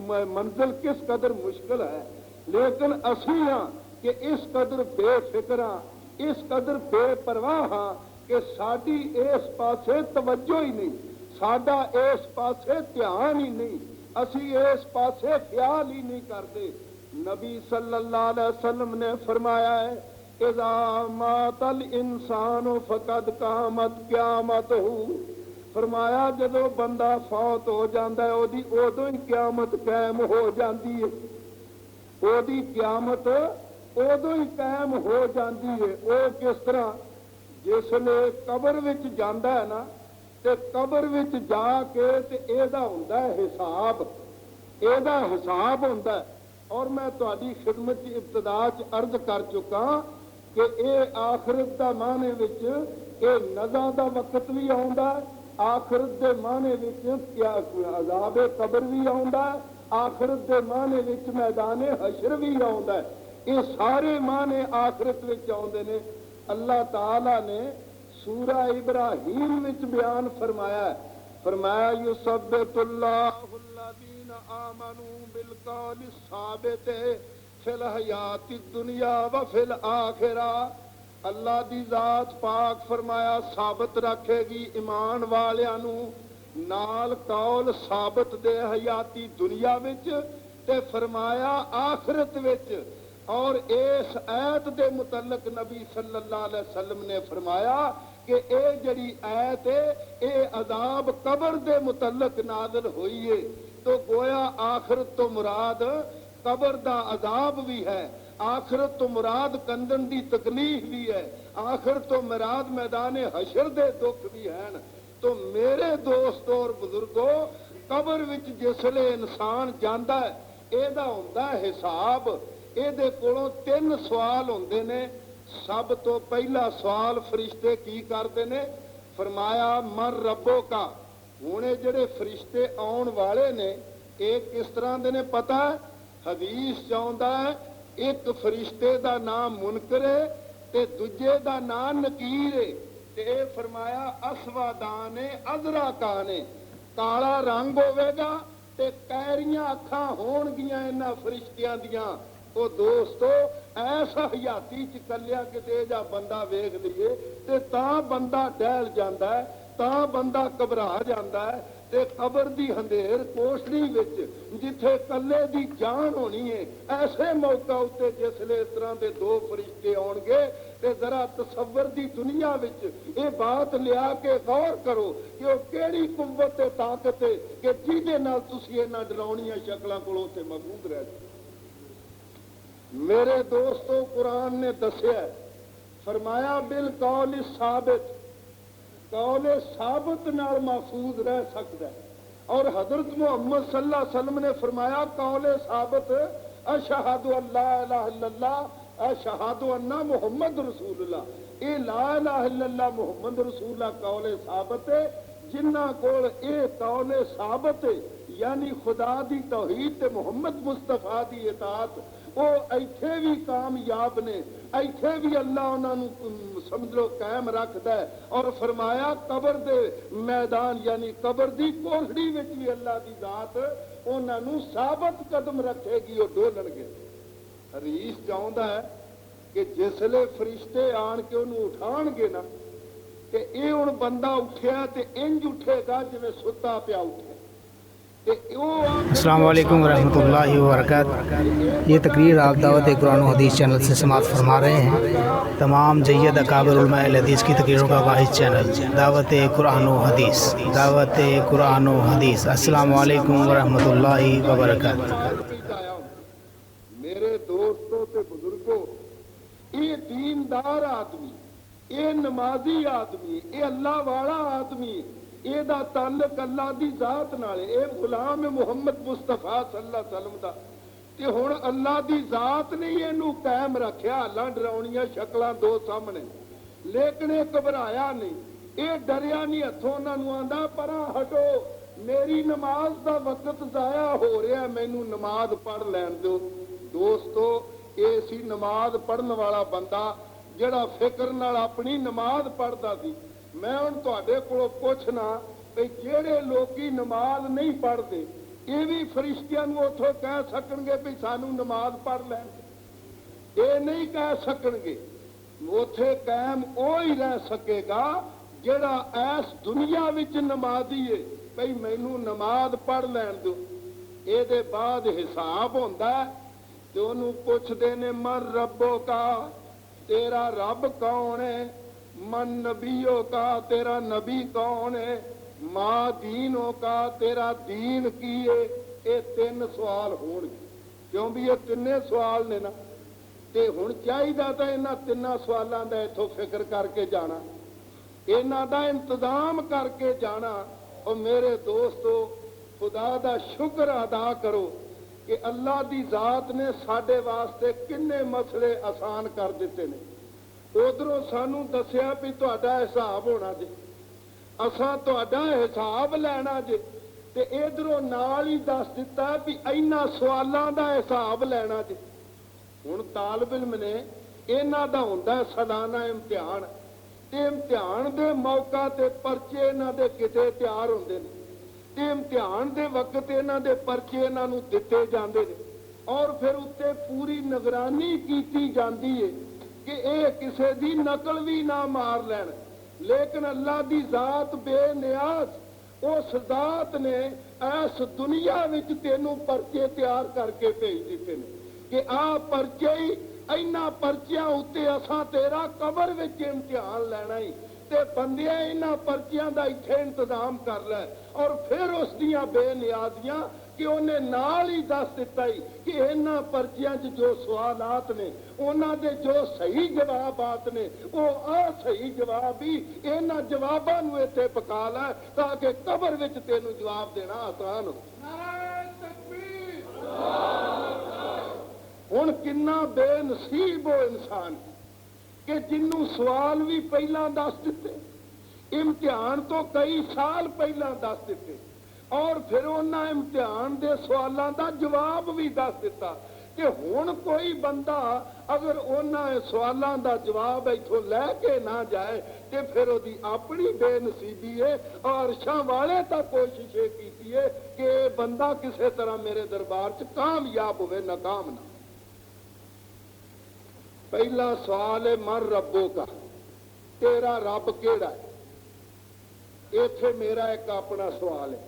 منزل کس قدر مشکل ہے، لیکن اسی ہاں کہ اس قدر بے فکر ہاں، اس قدر بے پرواہ ہاں کہ ساڈی اس پاسے توجہ ہی نہیں، ساڈا اس پاسے دھیان ہی نہیں، اسی اس پاسے خیال ہی نہیں کرتے۔ نبی صلی اللہ علیہ وسلم نے فرمایا ہے اذا مات الانسان فقد قامت قیامتہ، فرمایا جدو بندہ فوت ہو جاندہ ہے ادو ہی قیامت قائم ہو جاندی ہے، ادی قیامت ادو ہی قائم ہو جاندی ہے۔ وہ کس طرح؟ جس نے قبر وچ جاندا ہے نا تے قبر وچ جا کے تے ایدا ہوندا ہے حساب، ایدا حساب ہوندا ہے۔ اور میں تہاڈی خدمت کی ابتدا چ عرض کر چکا کہ اے آخرت دا معنی وچ اے نزا دا وقت بھی آوندا ہے، آخرت دے معنی وچ کیا عذاب قبر بھی آوندا ہے، آخرت دے معنی وچ میدان حشر بھی آوندا ہے۔ یہ سارے معنی آخرت وچ آوندے نے۔ اللہ تعالی نے سورہ ابراہیم وچ بیان فرمایا ہے، فرمایا یثبت اللہ الذین آمنوا بالقول الثابت فی الحیات الدنیا وفی الآخرہ، اللہ دی ذات پاک فرمایا ثابت رکھے گی ایمان والیاں نال قول ثابت دے حیاتی دنیا وچ تے فرمایا آخرت وچ۔ اور اس آیت دے متعلق نبی صلی اللہ علیہ وسلم نے فرمایا کہ اے جڑی آیت ہے اے عذاب قبر دے متعلق نازل ہوئی ہے، تو گویا آخرت تو مراد قبر دا عذاب بھی ہے، آخرت تو مراد کندن دی تکلیف بھی ہے، آخرت تو مراد میدان حشر دے دکھ بھی ہیں۔ تو میرے دوستو اور بزرگو، قبر وچ جسلے انسان جاندا ہے ایدا ہوندا ہے حساب، ایدے کولوں 3 سوال ہوندے نے۔ سب تو پہلا سوال فرشتے کی کرتے نے؟ فرمایا من ربو کا۔ ہونے جڑے فرشتے آن والے نے ایک کس طرح دے نے پتہ ہے؟ حدیث چاہتا ہے ایک فرشتے دا نام منکر ہے تے دجے دا نام نکیر ہے، تے اے فرمایا اسودان ازرا کانے، کالا رنگ ہوئے گا تے کیریاں اکھاں ہون گیاں انہاں فرشتیاں دیاں۔ او دوستو ایسا حیاتی چکلیا کہ تے جا بندہ ویکھ لیے تے تاں بندہ ڈہل جاندا ہے، تاں بندہ گھبرا جاندا ہے۔ تے قبر دی اندھیر کوشڑی وچ جتھے کلے دی جان ہونی ہے، ایسے موقع اتے جسلے اس طرح دے 2 فرشتے آن گے تے ذرا تصور دی دنیا وچ اے بات لیا کے غور کرو کہ وہ کیڑی قوت تے طاقت ہے کہ جیدے نال تسی انہاں ڈراؤنیاں شکلاں کولوں تے محفوظ رہ جاؤ۔ میرے دوستو قرآن نے دسیا فرمایا بالقول ثابت، قول ثابت نال محفوظ رہ سکتا ہے۔ اور حضرت محمد صلی اللہ علیہ وسلم نے فرمایا قول ثابت اشہد ان لا الہ الا اللہ اشہد ان محمد رسول اللہ، اے لا الہ الا اللہ محمد رسول اللہ قول ثابت ہے۔ جنہ کول اے قول ثابت ہے یعنی خدا دی توحید تے محمد مصطفیٰ دی اطاعت، وہ ایتھے بھی کامیاب نے، ایتھے بھی اللہ انہاں نوں سمجھ لو قائم رکھدا ہے۔ اور فرمایا قبر دے میدان یعنی قبر دی کوٹھڑی وچ بھی اللہ دی ذات انہاں نوں ثابت قدم رکھے گی، وہ ڈولن گے۔ حدیث چاہندا ہے کہ جسلے فرشتے آن کے انہوں اٹھان گے نا کہ اے ہن بندہ اٹھیا تے انج اٹھے گا جویں ستا پیا اٹھے۔ السلام علیکم ورحمۃ اللہ وبرکاتہ۔ یہ تقریر آپ دعوت قرآن و حدیث چینل سے سماعت فرما رہے ہیں۔ تمام جید اکابر علماء حدیث کی تقریروں کا واحد چینل دعوت قرآن و حدیث، دعوت قرآن و حدیث۔ السلام علیکم ورحمۃ اللہ وبرکاتہ۔ میرے دوستوں تے بزرگوں، یہ دیندار آدمی یہ نمازی آدمی، یہ اللہ والا آدمی، یہ دا تعلق اللہ دی ذات نال، یہ غلام محمد مصطفیٰ صلی اللہ علیہ وسلم دا، تے ہن اللہ دی ذات نے اینو قائم رکھیا، اللہ ڈراؤنیاں شکلاں دو سامنے، لیکن یہ گھبرایا نہیں، یہ ڈریا نہیں، ہتھوں انہاں نوں آندا پراں ہٹو، میری نماز دا وقت ضائع ہو رہا، مینوں نماز پڑھ لین دو۔ دوستو یہ سی نماز پڑھن والا بندہ جڑا فکر نال اپنی نماز پڑھتا سی۔ میں ہن تہاڈے کولوں پوچھنا کہ جہے لوکی نماز نہیں پڑھتے یہ بھی فرشتیاں نوں اتھوں کہہ سکن گے بھی سانوں نماز پڑھ لین، یہ نہیں کہہ سکن گے، اوتھے قائم وہی رہ سکے گا جڑا ایس دنیا وچ نمازی ہے بھئی مینوں نماز پڑھ لین دو۔ یہ دے بعد حساب ہوندا ہے تے انہوں پوچھدے نے من ربو کا، تیرا رب کون ہے، من نبیوں کا، تیرا نبی کون ہے، ماں دینوں کا، تیرا دین کی ہے۔ یہ تین سوال ہون گے، کیوں بھی یہ تینے سوال نے نا، تے ہن چاہیدا تے انہاں تیناں سوالاں دا اتھوں فکر کر کے جانا، انہاں دا انتظام کر کے جانا۔ اور میرے دوستو خدا دا شکر ادا کرو کہ اللہ دی ذات نے ساڈے واسطے کنے مسئلے آسان کر دیتے ہیں۔ ادھروں سانوں دسیا بھی تہاڈا حساب ہونا جی، اساں تہاڈا حساب لینا جی، تے ادھروں نال ہی دس دیتا بھی اینا سوالاں دا حساب لینا جی۔ ہن طالب علم نے انہاں دا ہوندا ہے سالانہ امتحان، تے امتحان دے موقع تے پرچے انہاں دے کتے تیار ہوندے نے، تے امتحان دے وقت انہاں دے پرچے انہاں نوں دتے جاندے نے، اور پھر اتنے پوری نگرانی کیتی جاندی ہے کہ اے کسے دی نقل بھی نہ مار لین۔ لیکن اللہ دی ذات بے نیاز، اس ذات نے ایس دنیا وچ تینوں پرچے تیار کر کے بھیج دیتے ہیں کہ آ پرچے ہی اینا پرچیاں اتے اساں تیرا قبر وچ امتحان لینا ہی، تے بندیاں اینا پرچیاں دا ایتھے انتظام کر لے، اور پھر اس دیاں بے نیازیاں کہ انہیں نال ہی دس دیتا ہی کہ اینا پرچیاں جو سوالات نے انہاں دے جو صحیح جوابات نے وہ صحیح جواب ہی اینا جواباں نوں ایتھے پکا لے تاکہ قبر وچ تینوں جواب دینا آسان ہو۔ ہن کنا بے نصیب ہو انسان کہ جنوں سوال بھی پہلا دس دیتے، امتحان تو کئی سال پہلا دس دیتے، اور پھر انہاں امتحان دے سوالاں دا جواب بھی دس دیتا، کہ ہن کوئی بندہ اگر انہاں سوالاں دا جواب ایتھوں لے کے نہ جائے تے پھر وہ اپنی بے نصیبی ہے، اور عرشاں والے تک کوشش یہ کیتی ہے کہ بندہ کسے طرح میرے دربار چ کامیاب ہوئے، ناکام نہ۔ پہلا سوال ہے من ربو کا، تیرا رب کیڑا ہے؟ ایتھے میرا ایک اپنا سوال ہے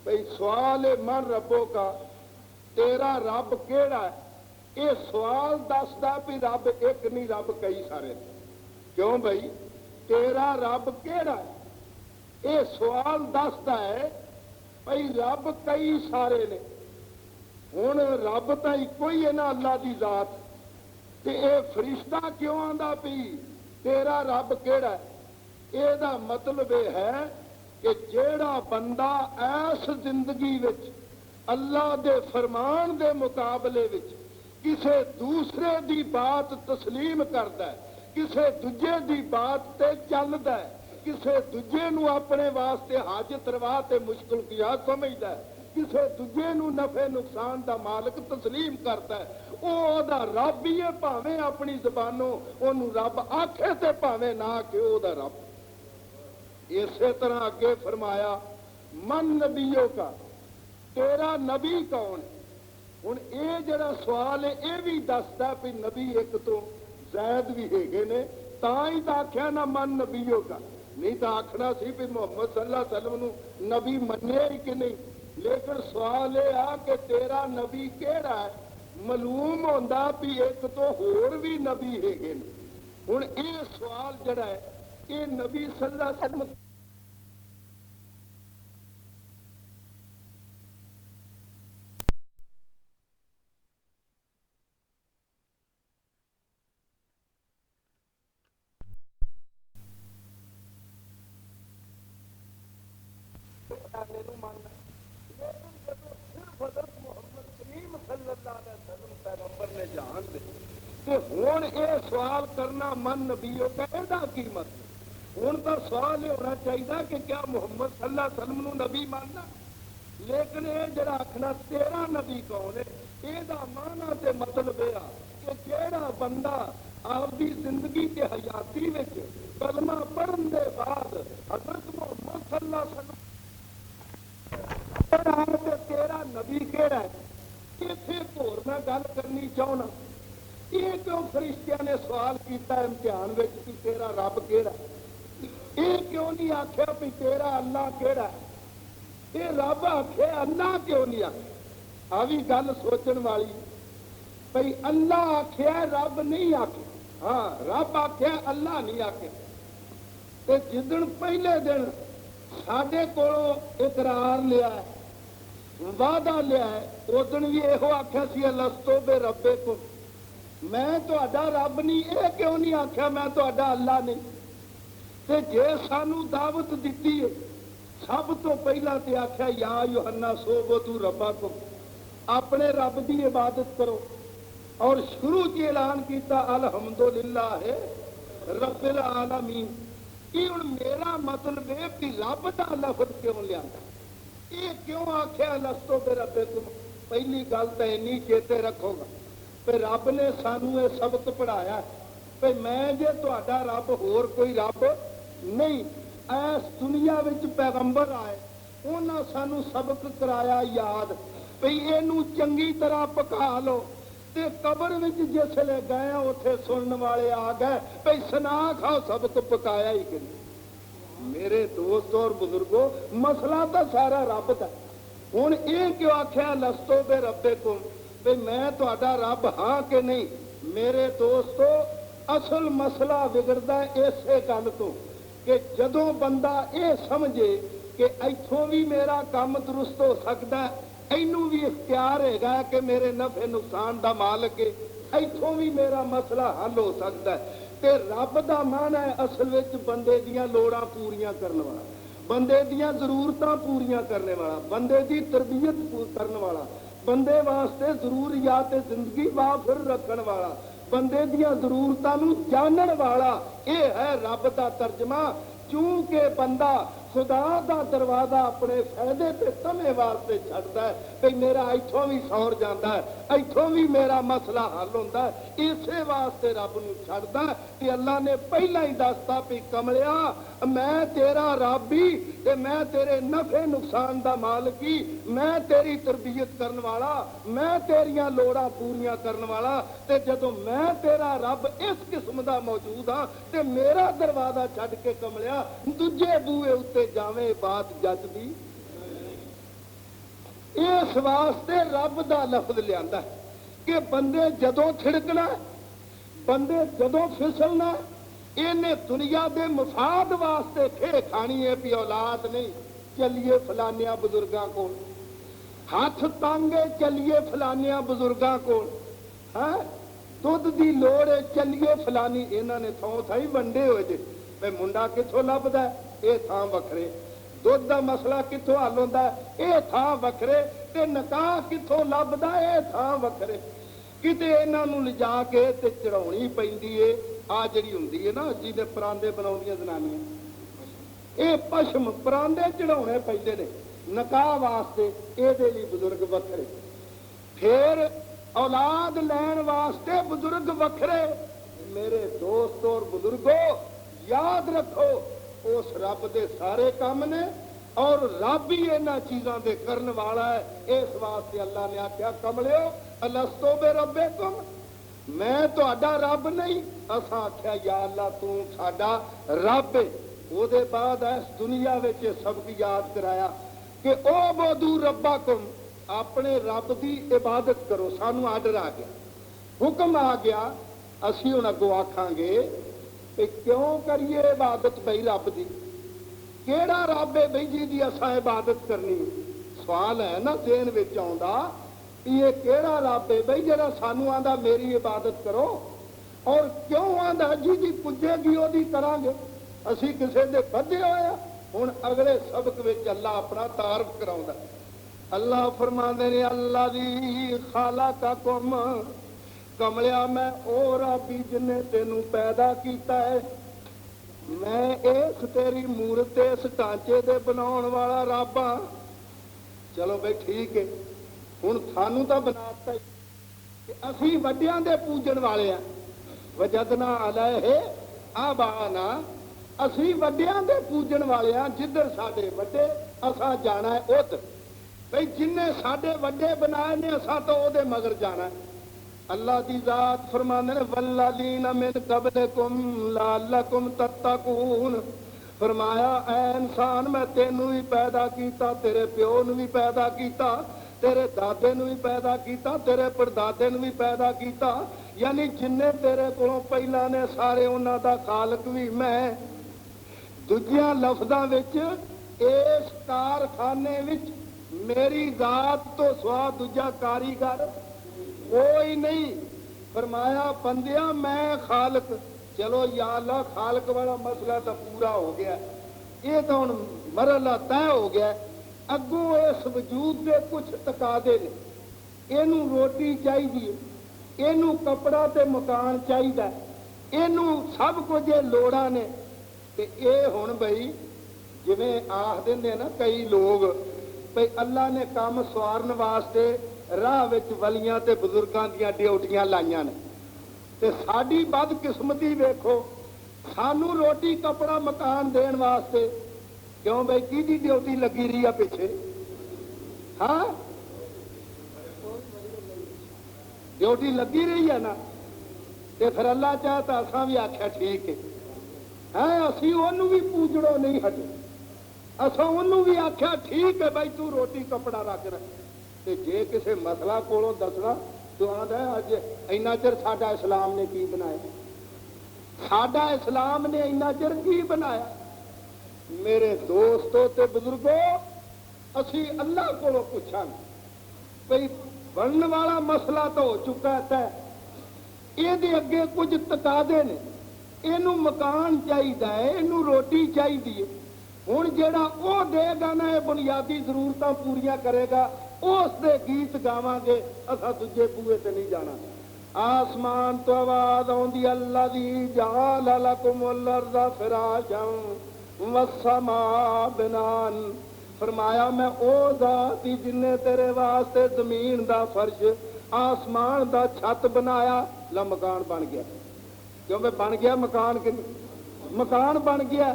بھئی، سوال ہے من ربو کا، تیرا رب کیڑا ہے؟ یہ سوال دستا بھی رب ایک نہیں، رب کئی سارے، کیوں بھائی تیرا رب کیڑا ہے؟ یہ سوال دستا ہے بھائی رب کئی سارے نے، ہوں رب تو ایک ہی ہے نا اللہ دی ذات، تے اے فرشتہ کیوں آندا پی تیرا رب کیڑا ہے؟ یہ دا مطلب یہ ہے کہ جیڑا بندہ ایس زندگی وچ اللہ دے فرمان دے مقابلے وچ کسے دوسرے دی بات تسلیم کردا ہے، کسے دجے دی بات تے چلدا ہے، کسے دجے نو اپنے واسطے حاجت روا تے مشکل کیا سمجھدا ہے، کسے دجے نو نفع نقصان دا مالک تسلیم کرتا ہے، او دا رب ہی ہے، بھاویں اپنی زبانوں اونوں رب آکھے تے بھاویں نہ آکھے، او دا رب۔ اسی طرح اگے فرمایا من نبیوں کا، تیرا نبی کون ہے؟ ہن اے جڑا سوال ہے اے بھی دستا بھی نبی ایک تو زید بھی ہے نے، تاں ہی تو آخیا نا من نبیوں کا، نہیں تو آخنا سی بھی محمد صلی اللہ علیہ وسلم نو نبی منیا ہی کہ نہیں۔ لیکن سوال یہ آ کہ تیرا نبی کیڑا ہے؟ معلوم ہوتا بھی ایک تو ہور بھی نبی ہے۔ ہوں یہ سوال جڑا ہے یہ نبی صلی اللہ علیہ وسلم زمانے نو ماننا، لیکن جب صرف حضرت محمد کریم صلی اللہ علیہ وسلم پیغمبر نے جان دے کہ ہوں یہ سوال کرنا من نبیوں کا یہ کی مطلب؟ ہوں تو سوال یہ ہونا چاہیے کہ کیا محمد صلی اللہ علیہ وسلم نو نبی ماننا؟ لیکن یہ جڑا آخنا تیرا نبی کون ہے، یہ مانا تے مطلب یہ کہ جیڑا بندہ آپ کی زندگی کے حیاتی میں کلمہ پڑھن دے بعد حضرت محمد صلی اللہ علیہ وسلم تیرا نبی کہڑا ہے، اتنے ہور میں گل کرنی چاہنا، یہ کیوں فرشتیاں نے سوال کیتا امتحان میں کہ تیرا رب کہڑا ہے؟ یہ کیوں نہیں آخیا بھی تیرا اللہ کہڑا ہے؟ یہ رب آخے اللہ کیوں نہیں آخیا؟ آ بھی گل سوچن والی بھائی اللہ آخیا رب نہیں آخیا، ہاں رب آخیا اللہ نہیں آخیا۔ جدن پہلے دن سڈے کو اقرار لیا ہے، وعدہ لیا ہے، اس دن بھی یہ آخیا سی لستو بے ربے کو، میں تہاڈا رب نہیں، یہ کیوں نہیں آخیا میں تہاڈا اللہ نہیں؟ تے جے سانو دعوت دیتی ہے سب تو پہلا تے آخیا یا یوحنا سوبدو ربکم، اپنے رب دی عبادت کرو، اور شروع کی اعلان کیتا الحمدللہ رب العالمین۔ یہ ہوں میرا مطلب ہے کہ رب دا لفظ کیوں لیا، یہ کیوں آخیا لستو بے ربکم؟ پہلی گل تو اینی چیتے رکھو گا کہ رب نے سانو یہ سبق پڑھایا کہ میں جے تہاڈا رب ہور کوئی رب نہیں، اس دنیا وچ پیغمبر آئے انہاں سانو سبق کرایا یاد بھئی اینو چنگی طرح پکا لو، تے قبر وچ جسلے گئے اوتھے سنن والے آ گئے بھئی سنا کھاؤ سبق پکایا ہی کہ نہیں۔ میرے دوست اور بزرگوں مسئلہ تو سارا رب دا، ہوں یہ کیوں آخیا لستو بے ربکم بھئی میں تہاڈا رب ہاں کہ نہیں؟ میرے دوستو اصل مسئلہ بگڑتا ہے اسی گل تو کہ جدوں بندہ یہ سمجھے کہ ایتھوں بھی میرا کام درست ہو سکتا ہے، اینو بھی اختیار ہے کہ میرے نفع نقصان دا مالک ہے، ایتھوں بھی میرا مسئلہ حل ہو سکتا ہے، تے رب دا معنی ہے اصل وچ بندے دیاں لوڑاں پوریاں کرنے والا، بندے دیاں ضرورتاں پوریاں کرنے والا، بندے دی تربیت کرنے والا، بندے واسطے ضروریات زندگی وافر رکھن والا، بندے دیا ضرورتاں نو جانن والا، یہ ہے رب دا ترجمہ۔ چونکہ بندہ خدا دا دروازہ اپنے فائدے تے تمے واسطے چھڑتا ہے کہ میرا ایتھوں بھی سور جاتا ہے، ایتھوں بھی میرا مسئلہ حل ہوتا ہے، اسی واسطے رب نو چھڑتا ہے کہ اللہ نے پہلا ہی دستا بھی کملیا میں تیرا رب ہی تے میں تیرے نفع نقصان دا مالک ہی، میں تیری تربیت کرن والا، میں تیریاں لوڑاں پوریاں کرن والا، تے جدوں میں تیرا رب اس قسم دا موجود ہاں تے میرا دروازہ چھڈ کے کملیا دوجے بوئے اتنے جاویں بات جج دی۔ اس واسطے رب دا لفظ لیا کہ بندے جدوں چھڑکنا، بندے جدوں پھسلنا، انہیں دنیا دے مفاد واسطے کھے کھانی ہے بھی اولاد نہیں چلیے فلانیاں بزرگاں کو، ہاتھ تانگے چلیے فلانیاں بزرگاں کو، ہاں دودھ دی لوڑ ہے چلیے فلانی، انہوں نے تھوں تھائی ونڈے ہوئے جی میں منڈا کتوں لبدا ہے یہ تھان وکھرے، دودھ دا مسئلہ کتوں حل ہوتا ہے یہ تھان وکھرے، تے نکاح کتوں لبدا یہ تھان وکھرے، کتے انہوں لجا کے تے چڑھاونی پیندی ہے آ جڑی ہوندی ہے نا جی دے پراندے بناؤندیاں زنانیاں، یہ پشم پراندے چڑھاونے پیندے نے نکاح واسطے، یہ دے لئی بزرگ وکھرے، پھر اولاد لین واسطے بزرگ وکھرے۔ میرے دوست اور بزرگوں یاد رکھو اس رب دے سارے کام نے اور رب ہی انہاں چیزاں دے کرن والا ہے، اس واسطے اللہ نے آخیا کملیو الستو بے ربکم، میں تہاڈا رب نہیں، اساں آخیا یا اللہ تو ساڈا رب ہے۔ وہ دے بعد اس دنیا وچ سبق یاد کرایا کہ او بدو ربکم، اپنے رب دی عبادت کرو، سانو آرڈر آ گیا، حکم آ گیا، اسی ہن اگوں آکھاں گے کہ کیوں کریے عبادت بھائی رب دی، کیڑا رب ہے بھائی جی دی اساں عبادت کرنی؟ سوال ہے نا ذہن وچ آوندا یہ کیڑا رب ہے بھائی جڑا سانو آندا میری عبادت کرو، اور کیوں آندا جی پجے گی وہ کران گے، اسی کسے دے بدے ہوئے ہن اگلے سبق وچ اللہ اپنا تعارف کراؤندا اللہ فرماندے نے اللہ دی خالقکم کملیا میں او ربی جن نے تینوں پیدا کیتا ہے میں اس تیری مورت اس ڈھانچے دے بناؤن والا رب ہاں چلو بھائی ٹھیک ہے ہن سانوں تو بناتا کہ اسی وڈیاں دے پوجن والے ہیں وجدنا علیہ آبانا اسی وڈیاں دے پوجن والے ہیں جدھر ساڈے وڈے اساں جانا ہے ادھر بھائی جن نے ساڈے وڈے بنائے نے اساں تو او دے مگر جانا ہے اللہ دی ذات فرماندے نے والذین من قبلکم لعلکم تتقون فرمایا اے انسان میں تینوں بھی پیدا کیتا تیرے پیو نوں بھی پیدا کیتا تیرے دادے نوں بھی پیدا کیتا تیرے پردادے نوں بھی پیدا کیتا یعنی جن تیرے کولوں پہلا نے سارے انہاں دا خالق بھی میں دوجیاں لفظاں وچ اس کارخانے وچ میری ذات تو سوا دوجا کاریگر کوئی نہیں فرمایا بندیا میں خالق چلو یا اللہ خالق والا مسئلہ تو پورا ہو گیا یہ تو ہوں مرحلہ طے ہو گیا اگوں اس وجود کے کچھ تقاضے نے یہ روٹی چاہیے یہ کپڑا تے مکان چاہیے یہ سب کچھ لوڑاں نے تے یہ ہوں بھائی جویں آخ دے نا کئی لوگ بھائی اللہ نے کام سوارن واسطے راہ وچ ولیاں تے بزرگاں دیاں ڈیوٹیاں لائیاں نے تے ساڈی بد قسمتی ویکھو سانو روٹی کپڑا مکان دین واسطے کیوں بھائی کی ڈیوٹی لگی رہی ہے پیچھے ہاں ڈیوٹی لگی رہی ہے نا تے پھر اللہ چاہتا اساں بھی آخیا ٹھیک ہے ہاں اسی انہوں بھی پوجڑوں نہیں ہٹے اساں انہوں بھی آخیا ٹھیک ہے بھائی تو روٹی کپڑا رکھ تے جے کسے مسئلہ کولوں دسنا تو آندا ہے اج اینا چر ساڈا اسلام نے کی بنایا ساڈا اسلام نے اینا چر کی بنایا میرے دوستو تے بزرگو اسی اللہ کولوں پوچھاں بھئی بننے والا مسئلہ تو ہو چکا ہے یہ دے اگے کچھ تقاضے نے اینوں مکان چاہیے اینوں روٹی چاہیے ہوں جیڑا وہ دے گا نا یہ بنیادی ضرورتاں پوریاں کرے گا اس دے گیت گاواں گے اساں دوجے بوئے تے نہیں جانا آسمان تو آواز آندی اللہ دی جعل لکم الارض فراشا والسماء بنان فرمایا میں او ذات جن نے تیرے واسطے زمین دا فرش آسمان دا چھت بنایا لا مکان بن گیا کیوں میں بن گیا مکان کے مکان بن گیا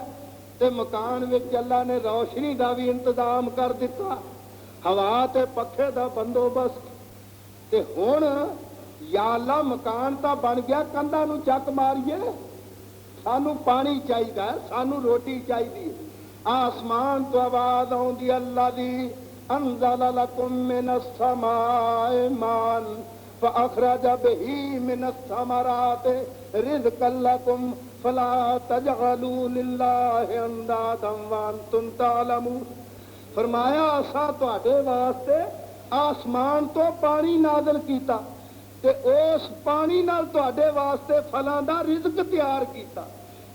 تے مکان وچ اللہ نے روشنی دا بھی انتظام کر دیتا ہوا تے پکھے دا بندوبست تے ہن یا اللہ مکان تا بن گیا کندھاں نوں چک ماریے سانو پانی چاہیے سانو روٹی چاہیے آسمان تو آواز آندی اللہ دی انزل لکم من السماء ماء فاخرج به من الثمرات رزقا لکم فلا تجعلوا للہ اندادا وانتم تعلمون فرمایا اساں تواڈے واسطے آسمان تو پانی نازل کیتا تے اس پانی نال تواڈے واسطے پھلاں دا رزق تیار کیتا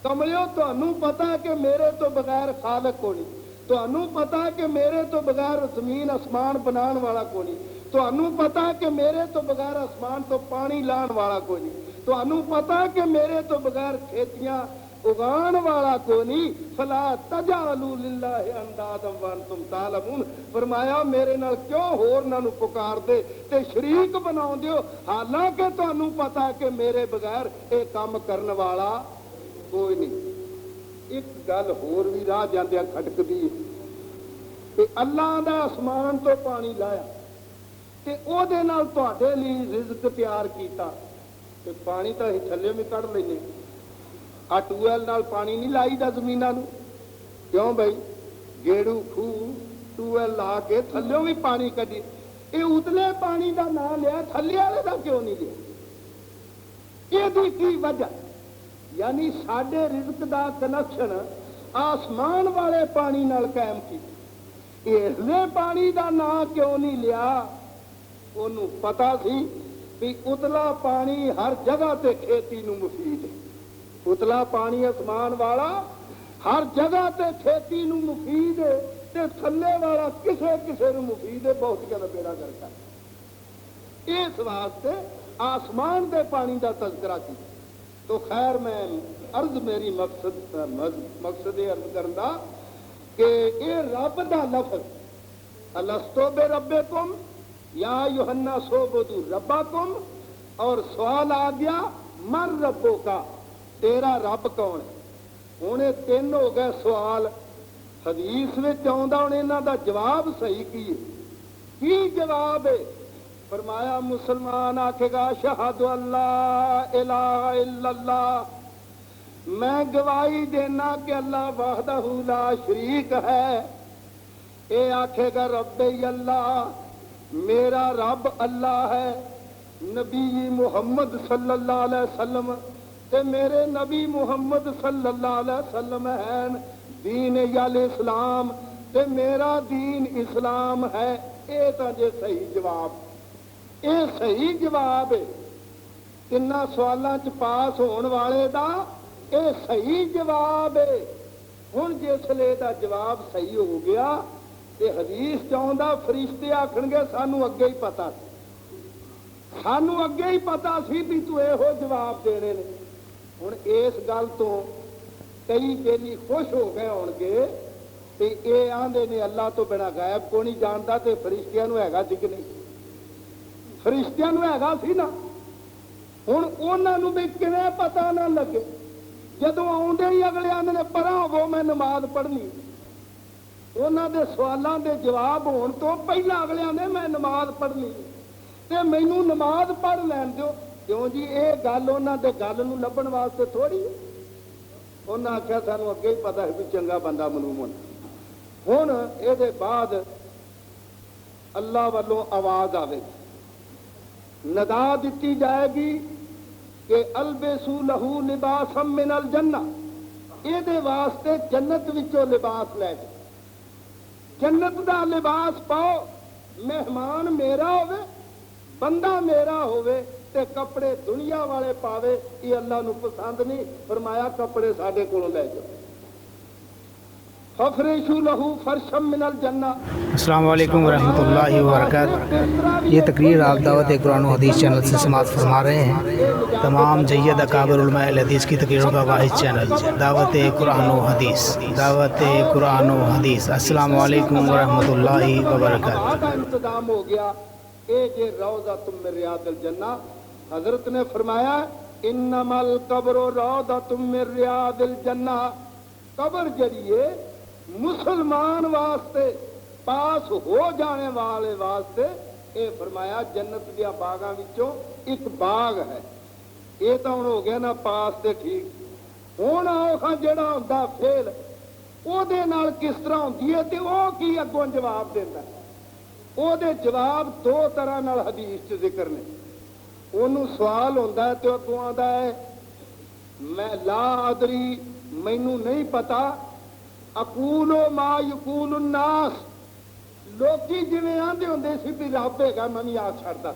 کملیو تانوں پتہ ہے کہ میرے تو بغیر خالق کوئی نہیں تانوں پتہ ہے کہ میرے تو بغیر زمین آسمان بنان والا کوئی نہیں تانوں پتہ ہے کہ میرے تو بغیر آسمان تو پانی لان والا کوئی نہیں تانوں پتہ ہے کہ میرے تو بغیر کھیتیاں اگان والا کوئی نہیں فلا تجعلوا للہ اندادا وانتم تعلمون فرمایا میرے نال کیوں ہور نوں پکار دے تے شریک بناؤ دیو حالانکہ تانوں پتہ ہے کہ میرے بغیر اے کام کرن والا کوئی نہیں ایک گل ہور بھی راہ جاندیاں کھٹکدی تے اللہ دا آسمان تو پانی لایا تے او دے نال تواڈے لئی رزق تیار کیتا تے پانی تو اسی تھلے بھی کڈ لینے آ ٹویل نال پانی نہیں لائی دا زمیناں نوں کیوں بھائی گیڑو خوہ ٹویل لا کے تھلیوں بھی پانی کڈی اے اتلے پانی دا نام لیا تھلے والے دا کیوں نہیں لیا یہ دی کی وجہ یعنی ساڈے رزق دا کنیکشن آسمان والے پانی نال قائم کی اس نے پانی دا نام کیوں نہیں لیا انہوں پتا سی بھی اتلا پانی ہر جگہ تے کھیتی نو مفید ہے اتلا پانی آسمان والا ہر جگہ تے کھیتی نو مفید ہے تے تھلے والا کسے نو مفید ہے، بہت زیادہ بیڑا کرتا ہے۔ اس واسطے آسمان دے پانی دا تذکرہ کی۔ تو خیر میں عرض میری مقصد عرض کرنا کہ اے رب دا لفظ الستو بے ربکم یا یوحنا سوبدو ربکم، اور سوال آ گیا من ربو کا، تیرا رب کون ہے؟ ہوں یہ تین ہو گئے سوال حدیث میں آتا، ہوں یہاں دا جواب صحیح کی جواب ہے؟ فرمایا مسلمان آکھے گا اشہد اللہ الہ الا اللہ، میں گواہی دینا کہ اللہ وحدہ لا شریک ہے۔ اے آکھے گا ربی اللہ، میرا رب اللہ ہے، نبی محمد صلی اللہ علیہ وسلم تے میرے نبی محمد صلی اللہ علیہ وسلم ہیں، دین یال اسلام تے میرا دین اسلام ہے۔ اے تا جے صحیح جواب، اے صحیح جواب ہے تین سوالاں چ پاس ہون والے دا، اے صحیح جواب ہے۔ ہن جسلے دا جواب صحیح ہو گیا تے حدیث چاہندا فرشتے آکھن گے سانو اگے ہی پتا سی، سانو اگے ہی پتا سی بھی تو یہو جواب دینے نے۔ ہن اس گل تو کئی بیلی خوش ہو گئے ہون گے تے اے آندے نے اللہ تو بنا غائب کو نہیں جانتا، تے فرشتیاں نو ہیگا سی کہ نہیں؟ فرشتیاں نو ہیگا سی نا۔ ہن انہاں نو بھی کیویں پتہ نہ لگے جدوں آوندے ہی اگلے آندے نے پراں ہو میں نماز پڑھنی، انہاں دے سوالاں دے جواب ہون تو پہلا اگلے آندے میں نماز پڑھنی تے مینوں نماز پڑھ لین دیو۔ کیوں جی اے گل انہاں دے گل نو لبن واسطے تھوڑی، انہاں آخیا سانو اگے ہی پتا ہے بھی چنگا بندہ معلوم ہونا۔ ہن اے دے بعد اللہ والوں آواز آوے گی، ندا دیتی جائے گی کہ البسو لہو لباسا من الجنہ، اے دے واسطے جنت وچوں لباس لے جائے، جنت دا لباس پاؤ، مہمان میرا ہوئے، بندہ میرا ہوئے تے کپڑے دنیا والے پاوے، یہ اللہ نو پسند نہیں۔ فرمایا کپڑے ساڈے کولوں لے جاؤ، ففرشوا لہو فرشا من الجنہ۔ السلام علیکم ورحمۃ اللہ وبرکاتہ۔ یہ تقریر آپ دعوت قرآن و حدیث چینل سے سماعت فرما رہے ہیں۔ تمام جید اکابر علماء حدیث کی تقریروں کا واحد چینل دعوت قرآن و حدیث، دعوت قرآن و حدیث۔ السلام علیکم ورحمۃ اللہ وبرکاتہ۔ انتظام ہو گیا، اے جے روضۃ من ریاض الجنہ، حضرت نے فرمایا انما القبر روضۃ من ریاض الجنہ، قبر جڑیے مسلمان واسطے پاس ہو جانے والے واسطے اے فرمایا جنت دیا باغاں وچوں ایک باغ ہے۔ یہ تو ہوں ہو گیا نا پاس تے ٹھیک، ہوں آؤ جڑا ہوندا فیل او دے نال کس طرح ہوندی ہے تے او کی اگوں جواب دیندا ہے؟ او دے جواب دو طرح نال حدیث چ ذکر نے۔ انہوں سوال ہوندا ہے تے اگوں آندا ہے میں لا ادری، مینوں نہیں پتا، اقول ما یقول الناس، لوکی جویں آندے ہوندے سی بھی رب ہے میں بھی آکھ چھڑدا،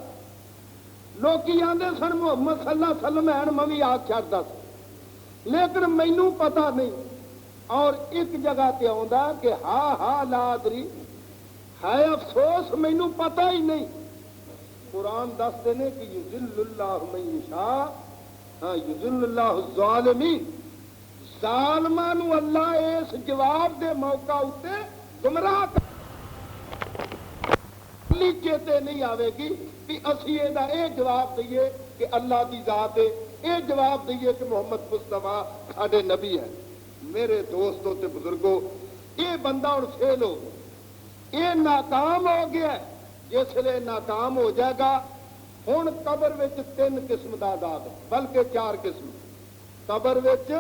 لوکی آندے سن محمد صلی اللہ علیہ وسلم ہے میں بھی آکھ چھڑدا، لیکن مینوں پتا نہیں۔ اور ایک جگہ تے آندا کہ ہا لا ادری، ہے افسوس مینوں پتا ہی نہیں۔ قرآن دستے نے کہ یذل اللہ من یشاء، ہاں یذل اللہ الظالمین، ظالماں نو اللہ اس جواب دے موقع اتے گمراہ چیتے نہیں آئے گی کہ اسی یہ جواب دئیے کہ اللہ دی ذات ہے، یہ جواب دئیے کہ محمد مصطفیٰ ساڈے نبی ہے۔ میرے دوستوں تے بزرگوں، یہ بندہ ہوں فیل ہو گیا، یہ ناکام ہو گیا۔ جس لئے ناکام ہو جائے گا، ہوں قبر وچ 3 قسم دا عذاب ہے، بلکہ 4 قسم، قبر وچ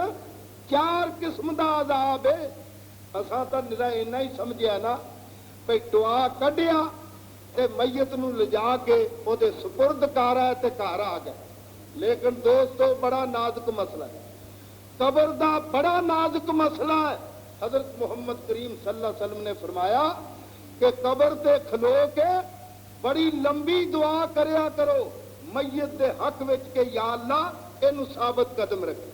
4 قسم دا عذاب ہے۔ اساں تو اینا ہی سمجھیا نا بھئی ٹوا کڈیا تے میت نو لجا کے او دے سپرد کارا ہے تے گھر آ گئے، لیکن دوستو بڑا نازک مسئلہ ہے، قبر دا بڑا نازک مسئلہ ہے۔ حضرت محمد کریم صلی اللہ علیہ وسلم نے فرمایا کہ قبر تے کھلو کے بڑی لمبی دعا کریا کرو میت دے حق وچ کہ یا اللہ اینو ثابت قدم رکھے،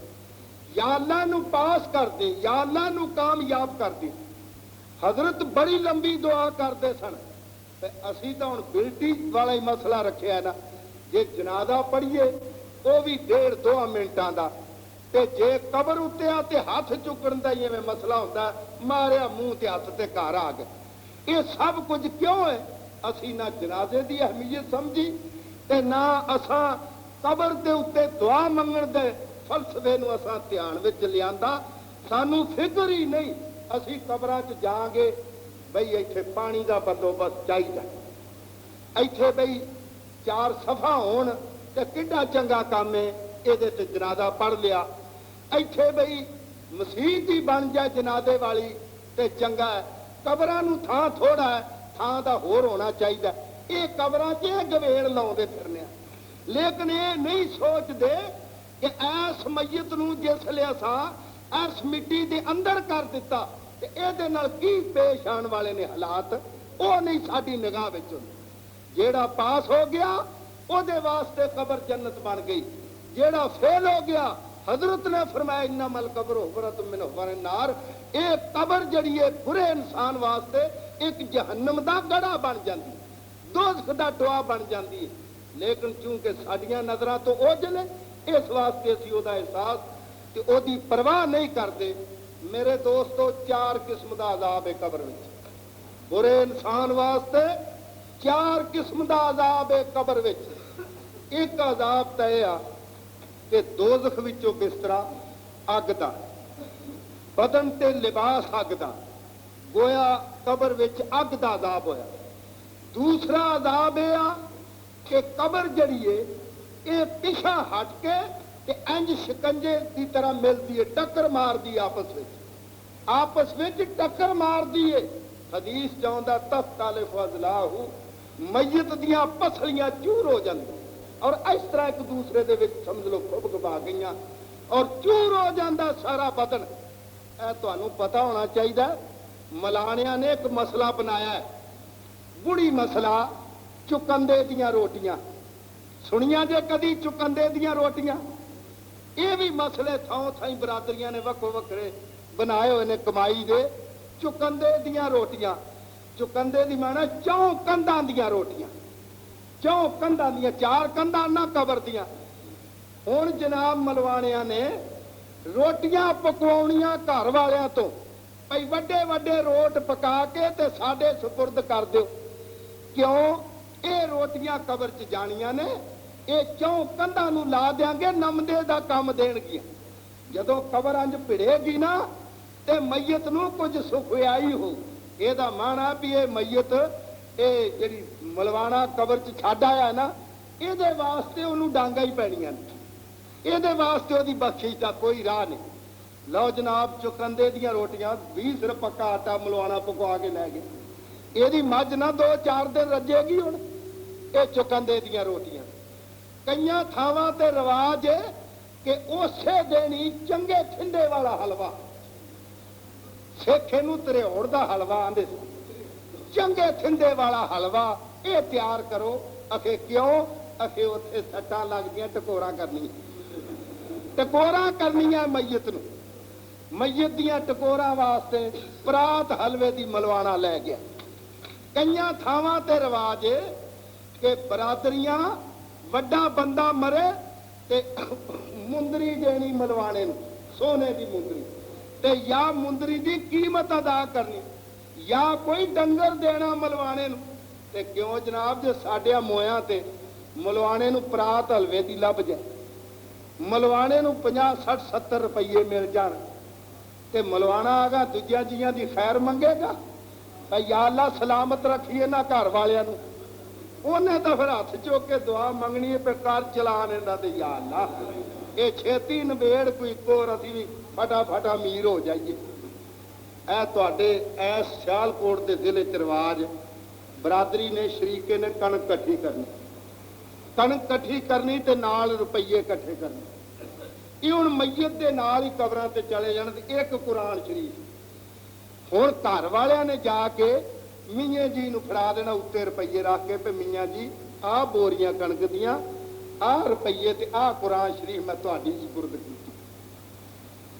یا اللہ نو پاس کر دے، یا اللہ نو کامیاب کر دے۔ حضرت بڑی لمبی دعا کرتے سن، اسی تو ہوں بلٹی والا ہی مسئلہ رکھا ہے نا، جے جنازہ پڑھیے وہ بھی 1.5-2 منٹاں دا، تے جے قبر اتنے آ تے ہاتھ چکن کا ہی مسئلہ ہوتا ہے، ماریا منہ تے ہاتھ تے گھر آ گئے۔ یہ سب کچھ کیوں ہے؟ اسی نہ جنازے دی اہمیت سمجھی تے نہ اساں قبر دے اتنے دعا منگن دے فلسفے نو اساں دھیان وچ لیاندا، سانو فکر ہی نہیں۔ اسی قبراں چ جاں گے بھئی ایتھے پانی دا بندوبست چاہیے، ایتھے بھئی 4 صفحہ ہون تے کڈا چنگا کام ہے، یہ جنازہ پڑھ لیا۔ ایتھے بھئی مسیت ہی بن جائے جنازے والی تے چنگا ہے۔ قبراں نو تھان تھوڑا ہے، تھان دا ہور ہونا چاہیے۔ یہ قبراں چ گویڑ لاؤندے پھرنے، لیکن یہ نہیں سوچ دے کہ ایس میت نو جس لے اساں ایس مٹی دے اندر کر دیتا تے اے دے نال کی پیش آن والے نے حالات، وہ نہیں ساری نگاہ وچ ہوندے۔ جیڑا پاس ہو گیا او دے واسطے قبر جنت بن گئی، جیڑا فیل ہو گیا حضرت نے فرمایا انما القبر حفرۃ من حفر النار، اے قبر جڑی ہے برے انسان واسطے ایک جہنم دا گڑھا بن جاندی، دوزخ دا ٹوا بن جاندی ہے۔ لیکن چونکہ ساڈیاں نظراں تو اوجھل ہے، اس واسطے اسی او دا احساس تے او دی پرواہ نہیں کرتے۔ میرے دوستو 4 قسم دا عذاب ہے قبر وچ، برے انسان واسطے 4 قسم دا عذاب ہے قبر وچ۔ ایک عذاب تے آ کہ دوزخ وچوں بسترا اگ دا، بدن تے لباس اگ دا، گویا قبر وچ اگ دا عذاب ہویا۔ دوسرا عذاب یہ آ کہ قبر جڑی ہے یہ پیچھا ہٹ کے کہ انج شکنجے کی طرح ملتی ہے، ٹکر مار دی آپس وچ ٹکر مار دی ہے۔ حدیث چاہتا تختلف اضلاع، میت دیاں پسلیاں چور ہو جاندی اور اس طرح ایک دوسرے دے وچ سمجھ لو کھب گبا گئیاں اور چور ہو جاندہ سارا بدن۔ اے تانوں پتہ ہونا چاہیے، ملانیاں نے ایک مسئلہ بنایا ہے، بڑی مسئلہ چکندے دیاں روٹیاں۔ سنیاں جے کدی چکندے دیاں روٹیاں؟ یہ بھی مسئلے تھاؤں تھائیں برادریاں نے وکھو وکھرے بنائے ہوئے نے کمائی دے۔ چکندے دیاں روٹیاں، چکندے دی معنی 4 کندھاں دیاں روٹیاں، 4 کندھاں دیاں، 4 کندھاں نہ قبر دیاں۔ ہن جناب ملوانیاں نے روٹیاں پکواؤنیاں گھر والیاں تو، بھئی وڈے وڈے روٹ پکا کے تے ساڈے سپرد کر دیو۔ کیوں؟ اے روٹیاں قبر چ جانیاں نے، اے 4 کندھاں نو لا دیاں گے، نمدے دا کام دین گیا۔ جدوں قبر انج پڑے گی نا تے میت نو کچھ سکھیائی ہو، اے دا مانا بھی اے میت اے جڑی ملوانا قبر چ چھڈ آیا نا، اے دے واسطے انہوں ڈانگا ہی پینیاں نے، اے دے واسطے دی بخشش دا کوئی راہ نہیں۔ لو جناب چکندے دیاں روٹیاں 20 روپے پکا آٹا ملوانا پکوا کے لے گئے، یہ مجھ نہ 2-4 دن رجے گی ہوں۔ یہ چکندے دیاں روٹیاں کئی تھاواں تے رواج ہے کہ اسی دن ہی چنگے ٹھنڈے والا حلوہ، سکھ نو تریوڑ دا حلوہ آندے سن، چنگے ٹھنڈے والا حلوہ یہ تیار کرو۔ اکھے کیوں؟ اکھے اتنے سٹاں لگدیاں، ٹکوراں کرنیاں میت نو، میت دیاں ٹکوراں واسطے پرات حلوے دی ملوانا لے گیا۔ کئی تھاواں تے رواج ہے کہ برادریاں وڈا بندہ مرے تے مندری دینی ملوانے نو، سونے دی مندری، تے یا مندری دی قیمت ادا کرنی یا کوئی ڈنگر دینا ملوانے نو۔ تے کیوں جناب جے ساڈے مویاں تے ملوانے نو پرات حلوے دی لب جائے، ملوانے نو 50-60-70 روپیے مل جان تے ملوانا آگا دوجیاں جیاں دی خیر منگے گا، یا اللہ سلامت رکھیے نہ گھر والوں، انہیں تو پھر ہاتھ چوک کے دعا منگنی ہے، پہ کار چلا لینا تے یا اللہ یہ چھتی نبیڑ کوئی کور اسی بھی فٹافٹ امیر ہو جائیے۔ اے تواڈے ایس سیالکوٹ دے ضلع چ رواج، برادری نے شریکے نے کنک کٹھی کرنی، کنک کٹھی کرنی تے نال روپیے کٹھے کرنے، یہ ہوں میت دے نال ہی قبراں تے چلے جان۔ ایک قرآن شریف ہوں گھر والوں نے جا کے میاں جی نو فڑا دینا، اتنے روپیے رکھ کے پہ میاں جی آ بوریاں کنک دیاں، آ روپیے تے آ قرآن شریف میں تہاڈی سپرد کیتی۔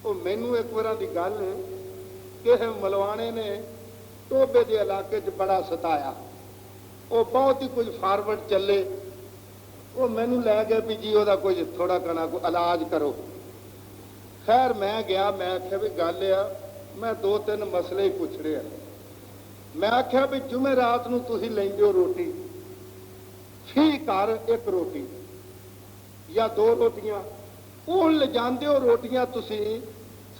ਉਹ ਮੈਨੂੰ ਇੱਕ ਵਾਰਾਂ ਦੀ ਗੱਲ ਕਿਸੇ ਮਲਵਾਣੇ ਨੇ ਟੋਬੇ ਦੇ ਇਲਾਕੇ 'ਚ ਬੜਾ ਸਤਾਇਆ, ਉਹ ਬਹੁਤ ਹੀ ਕੁਝ ਫਾਰਵਰਡ ਚੱਲੇ, ਉਹ ਮੈਨੂੰ ਲੈ ਗਏ ਵੀ ਜੀ ਉਹਦਾ ਕੁਝ ਥੋੜਾ ਘਣਾ ਕੋਈ ਇਲਾਜ ਕਰੋ। ਖੈਰ ਮੈਂ ਗਿਆ, ਮੈਂ ਆਖਿਆ ਵੀ ਗੱਲ ਆ, ਮੈਂ 2-3 ਮਸਲੇ ਹੀ ਪੁੱਛ ਰਿਹਾ। ਮੈਂ ਆਖਿਆ ਵੀ ਜੁਮੇ ਰਾਤ ਨੂੰ ਤੁਸੀਂ ਲੈਂਦੇ ਹੋ ਰੋਟੀ, ਫੀ ਘਰ 1 ਰੋਟੀ ਜਾਂ 2 ਰੋਟੀਆਂ, ਉਹ ਲਿਜਾਂਦੇ ਹੋ ਰੋਟੀਆਂ ਤੁਸੀਂ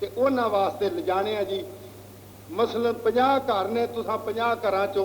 ਤੇ ਉਹਨਾਂ ਵਾਸਤੇ ਲਿਜਾਣੇ ਆ ਜੀ। ਮਸਲਨ 50 ਘਰ ਨੇ, ਤੁਸੀਂ 50 ਘਰਾਂ ਚੋਂ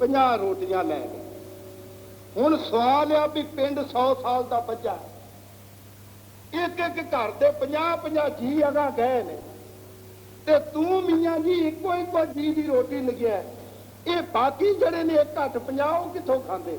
50 ਰੋਟੀਆਂ ਲੈ ਗਏ। ਹੁਣ ਸਵਾਲ ਆ ਵੀ ਪਿੰਡ 100 ਸਾਲ ਦਾ ਬੱਚਾ, ਇੱਕ ਘਰ ਦੇ 50 ਜੀ ਅਗਾ ਗਏ ਨੇ ਤੇ ਤੂੰ ਮੀਆਂ ਜੀ ਇੱਕੋ ਜੀ ਦੀ ਰੋਟੀ ਲਗਿਆ, ਇਹ ਬਾਕੀ ਜਿਹੜੇ ਨੇ 1 ਘੱਟ 50 ਉਹ ਕਿੱਥੋਂ ਖਾਂਦੇ।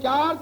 4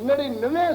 99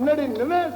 99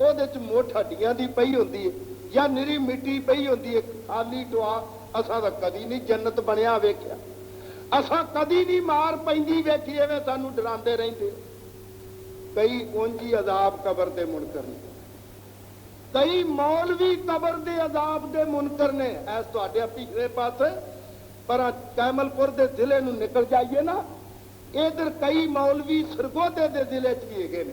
ਉਹਦੇ ਚ ਮੁੱਠ ਹੱਡੀਆਂ ਦੀ ਪਈ ਹੁੰਦੀ ਹੈ ਜਾਂ ਨਿਰੀ ਮਿੱਟੀ ਪਈ ਹੁੰਦੀ ਹੈ ਖਾਲੀ ਟੁਆ ਅਸਾਂ ਤਾਂ ਕਦੀ ਨਹੀਂ ਜੰਨਤ ਬਣਿਆ ਵੇਖਿਆ ਅਸਾਂ ਕਦੀ ਨਹੀਂ ਮਾਰ ਪੈਂਦੀ ਵੇਖੀ ਐਵੇਂ ਸਾਨੂੰ ਡਰਾਉਂਦੇ ਰਹਿੰਦੇ ਕਈ ਉਂਝੀ ਅਜ਼ਾਬ ਕਬਰ ਦੇ ਮੁਨਕਰ ਨੇ ਕਈ ਮੌਲਵੀ ਕਬਰ ਦੇ ਅਜ਼ਾਬ ਦੇ ਮੁਨਕਰ ਨੇ ਐਸ ਤੁਹਾਡੇ ਪਿਛਲੇ ਪਾਸੇ ਪਰ ਕੈਮਲਪੁਰ ਦੇ ਜ਼ਿਲ੍ਹੇ ਨੂੰ ਨਿਕਲ ਜਾਈਏ ਨਾ ਇਧਰ ਕਈ ਮੌਲਵੀ ਸਰਗੋਧੇ ਦੇ ਜ਼ਿਲ੍ਹੇ ਚ ਵੀ ਹੈਗੇ ਨੇ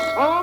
100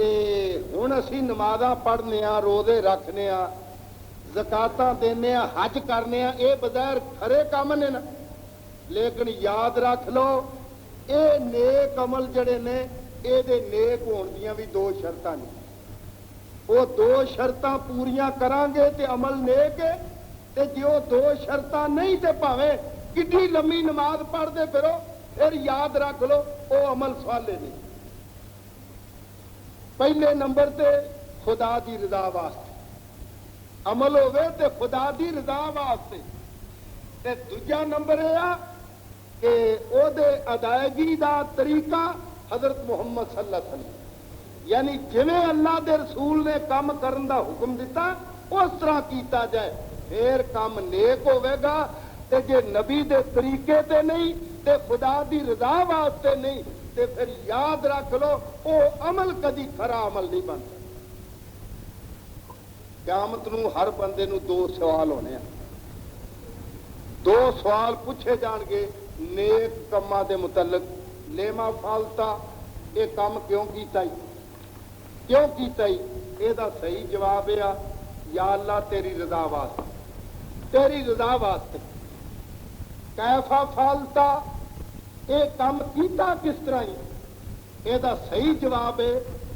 ہن اسی نمازاں پڑھنے آ، روزے رکھنے آ، زکاتاں دینے آ، حج کرنے آ، یہ بظاہر کھرے کام نے نا، لیکن یاد رکھ لو اے نیک عمل جڑے نے یہ نیک ہون دیاں بھی دو شرطاں نے، وہ دو شرطاں پوریاں کران گے تے عمل نیک ہے، تے جے وہ دو شرطاں نہیں تے بھاویں کڈی لمبی نماز پڑھتے پھرو، پھر یاد رکھ لو وہ عمل صالح نہیں۔ پہلے نمبر تے خدا دی رضا واسطے عمل ہوئے تے خدا دی رضا واسطے، تے دوجا نمبر یہ آ کہ او دے ادائیگی دا طریقہ حضرت محمد صلی اللہ علیہ وسلم، یعنی جویں اللہ دے رسول نے کام کرن دا حکم دیتا اس طرح کیتا جائے، پھر کام نیک ہوئے گا۔ تے جے نبی دے طریقے تے نہیں تے خدا دی رضا واسطے نہیں تے پھر یاد رکھ لو او عمل کدی کھرا عمل نہیں بنتا۔ قیامت نو ہر بندے نو دو سوال ہونے ہیں، دو سوال پوچھے جان گے نیک کماں دے متعلق، لیما فالتا یہ کام کیوں کیتا ہی، کیوں کیتا ہی، یہ دا صحیح جواب ہے یا اللہ تیری رضا واسطے، تیری رضا واسطے۔ کیفا فالتا یہ کام کیتا کس طرح ہی، یہ دا صحیح جواب ہے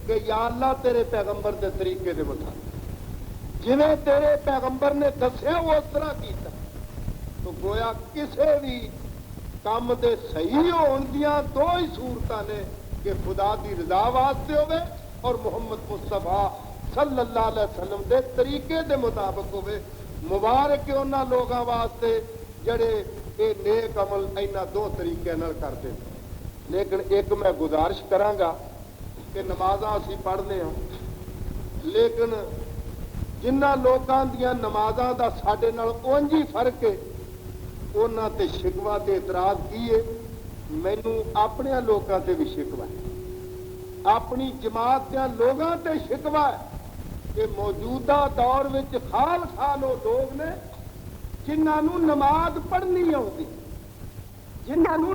کہ یا اللہ تیرے پیغمبر دے طریقے دے مطابق، جویں تیرے پیغمبر نے دسیا وہ اس طرح کیتا۔ تو گویا کسے بھی کام دے صحیح ہون دیاں دو ہی صورتاں نے کہ خدا دی رضا واسطے ہوئے اور محمد مصطفیٰ صلی اللہ علیہ وسلم دے طریقے دے مطابق ہوئے۔ مبارک انہاں لوگاں واسطے جڑے یہ نیک عمل اینا دو طریقے نال کرتے۔ لیکن ایک میں گزارش کرانگا کہ نمازاں اسی پڑھنے ہوں، لیکن جنہ لوگاں دیاں نمازاں دا ساڈے نال اونج ہی فرق ہے، انہاں تے شکوہ تے اعتراض کیے، مینوں اپنے لوگاں تے بھی شکوہ ہے، اپنی جماعت دیاں لوگاں تے شکوہ ہے کہ موجودہ دور وچ خال خال وہ لوگ نے جنہاں نوں نماز پڑھنی آؤندی، جنہاں نوں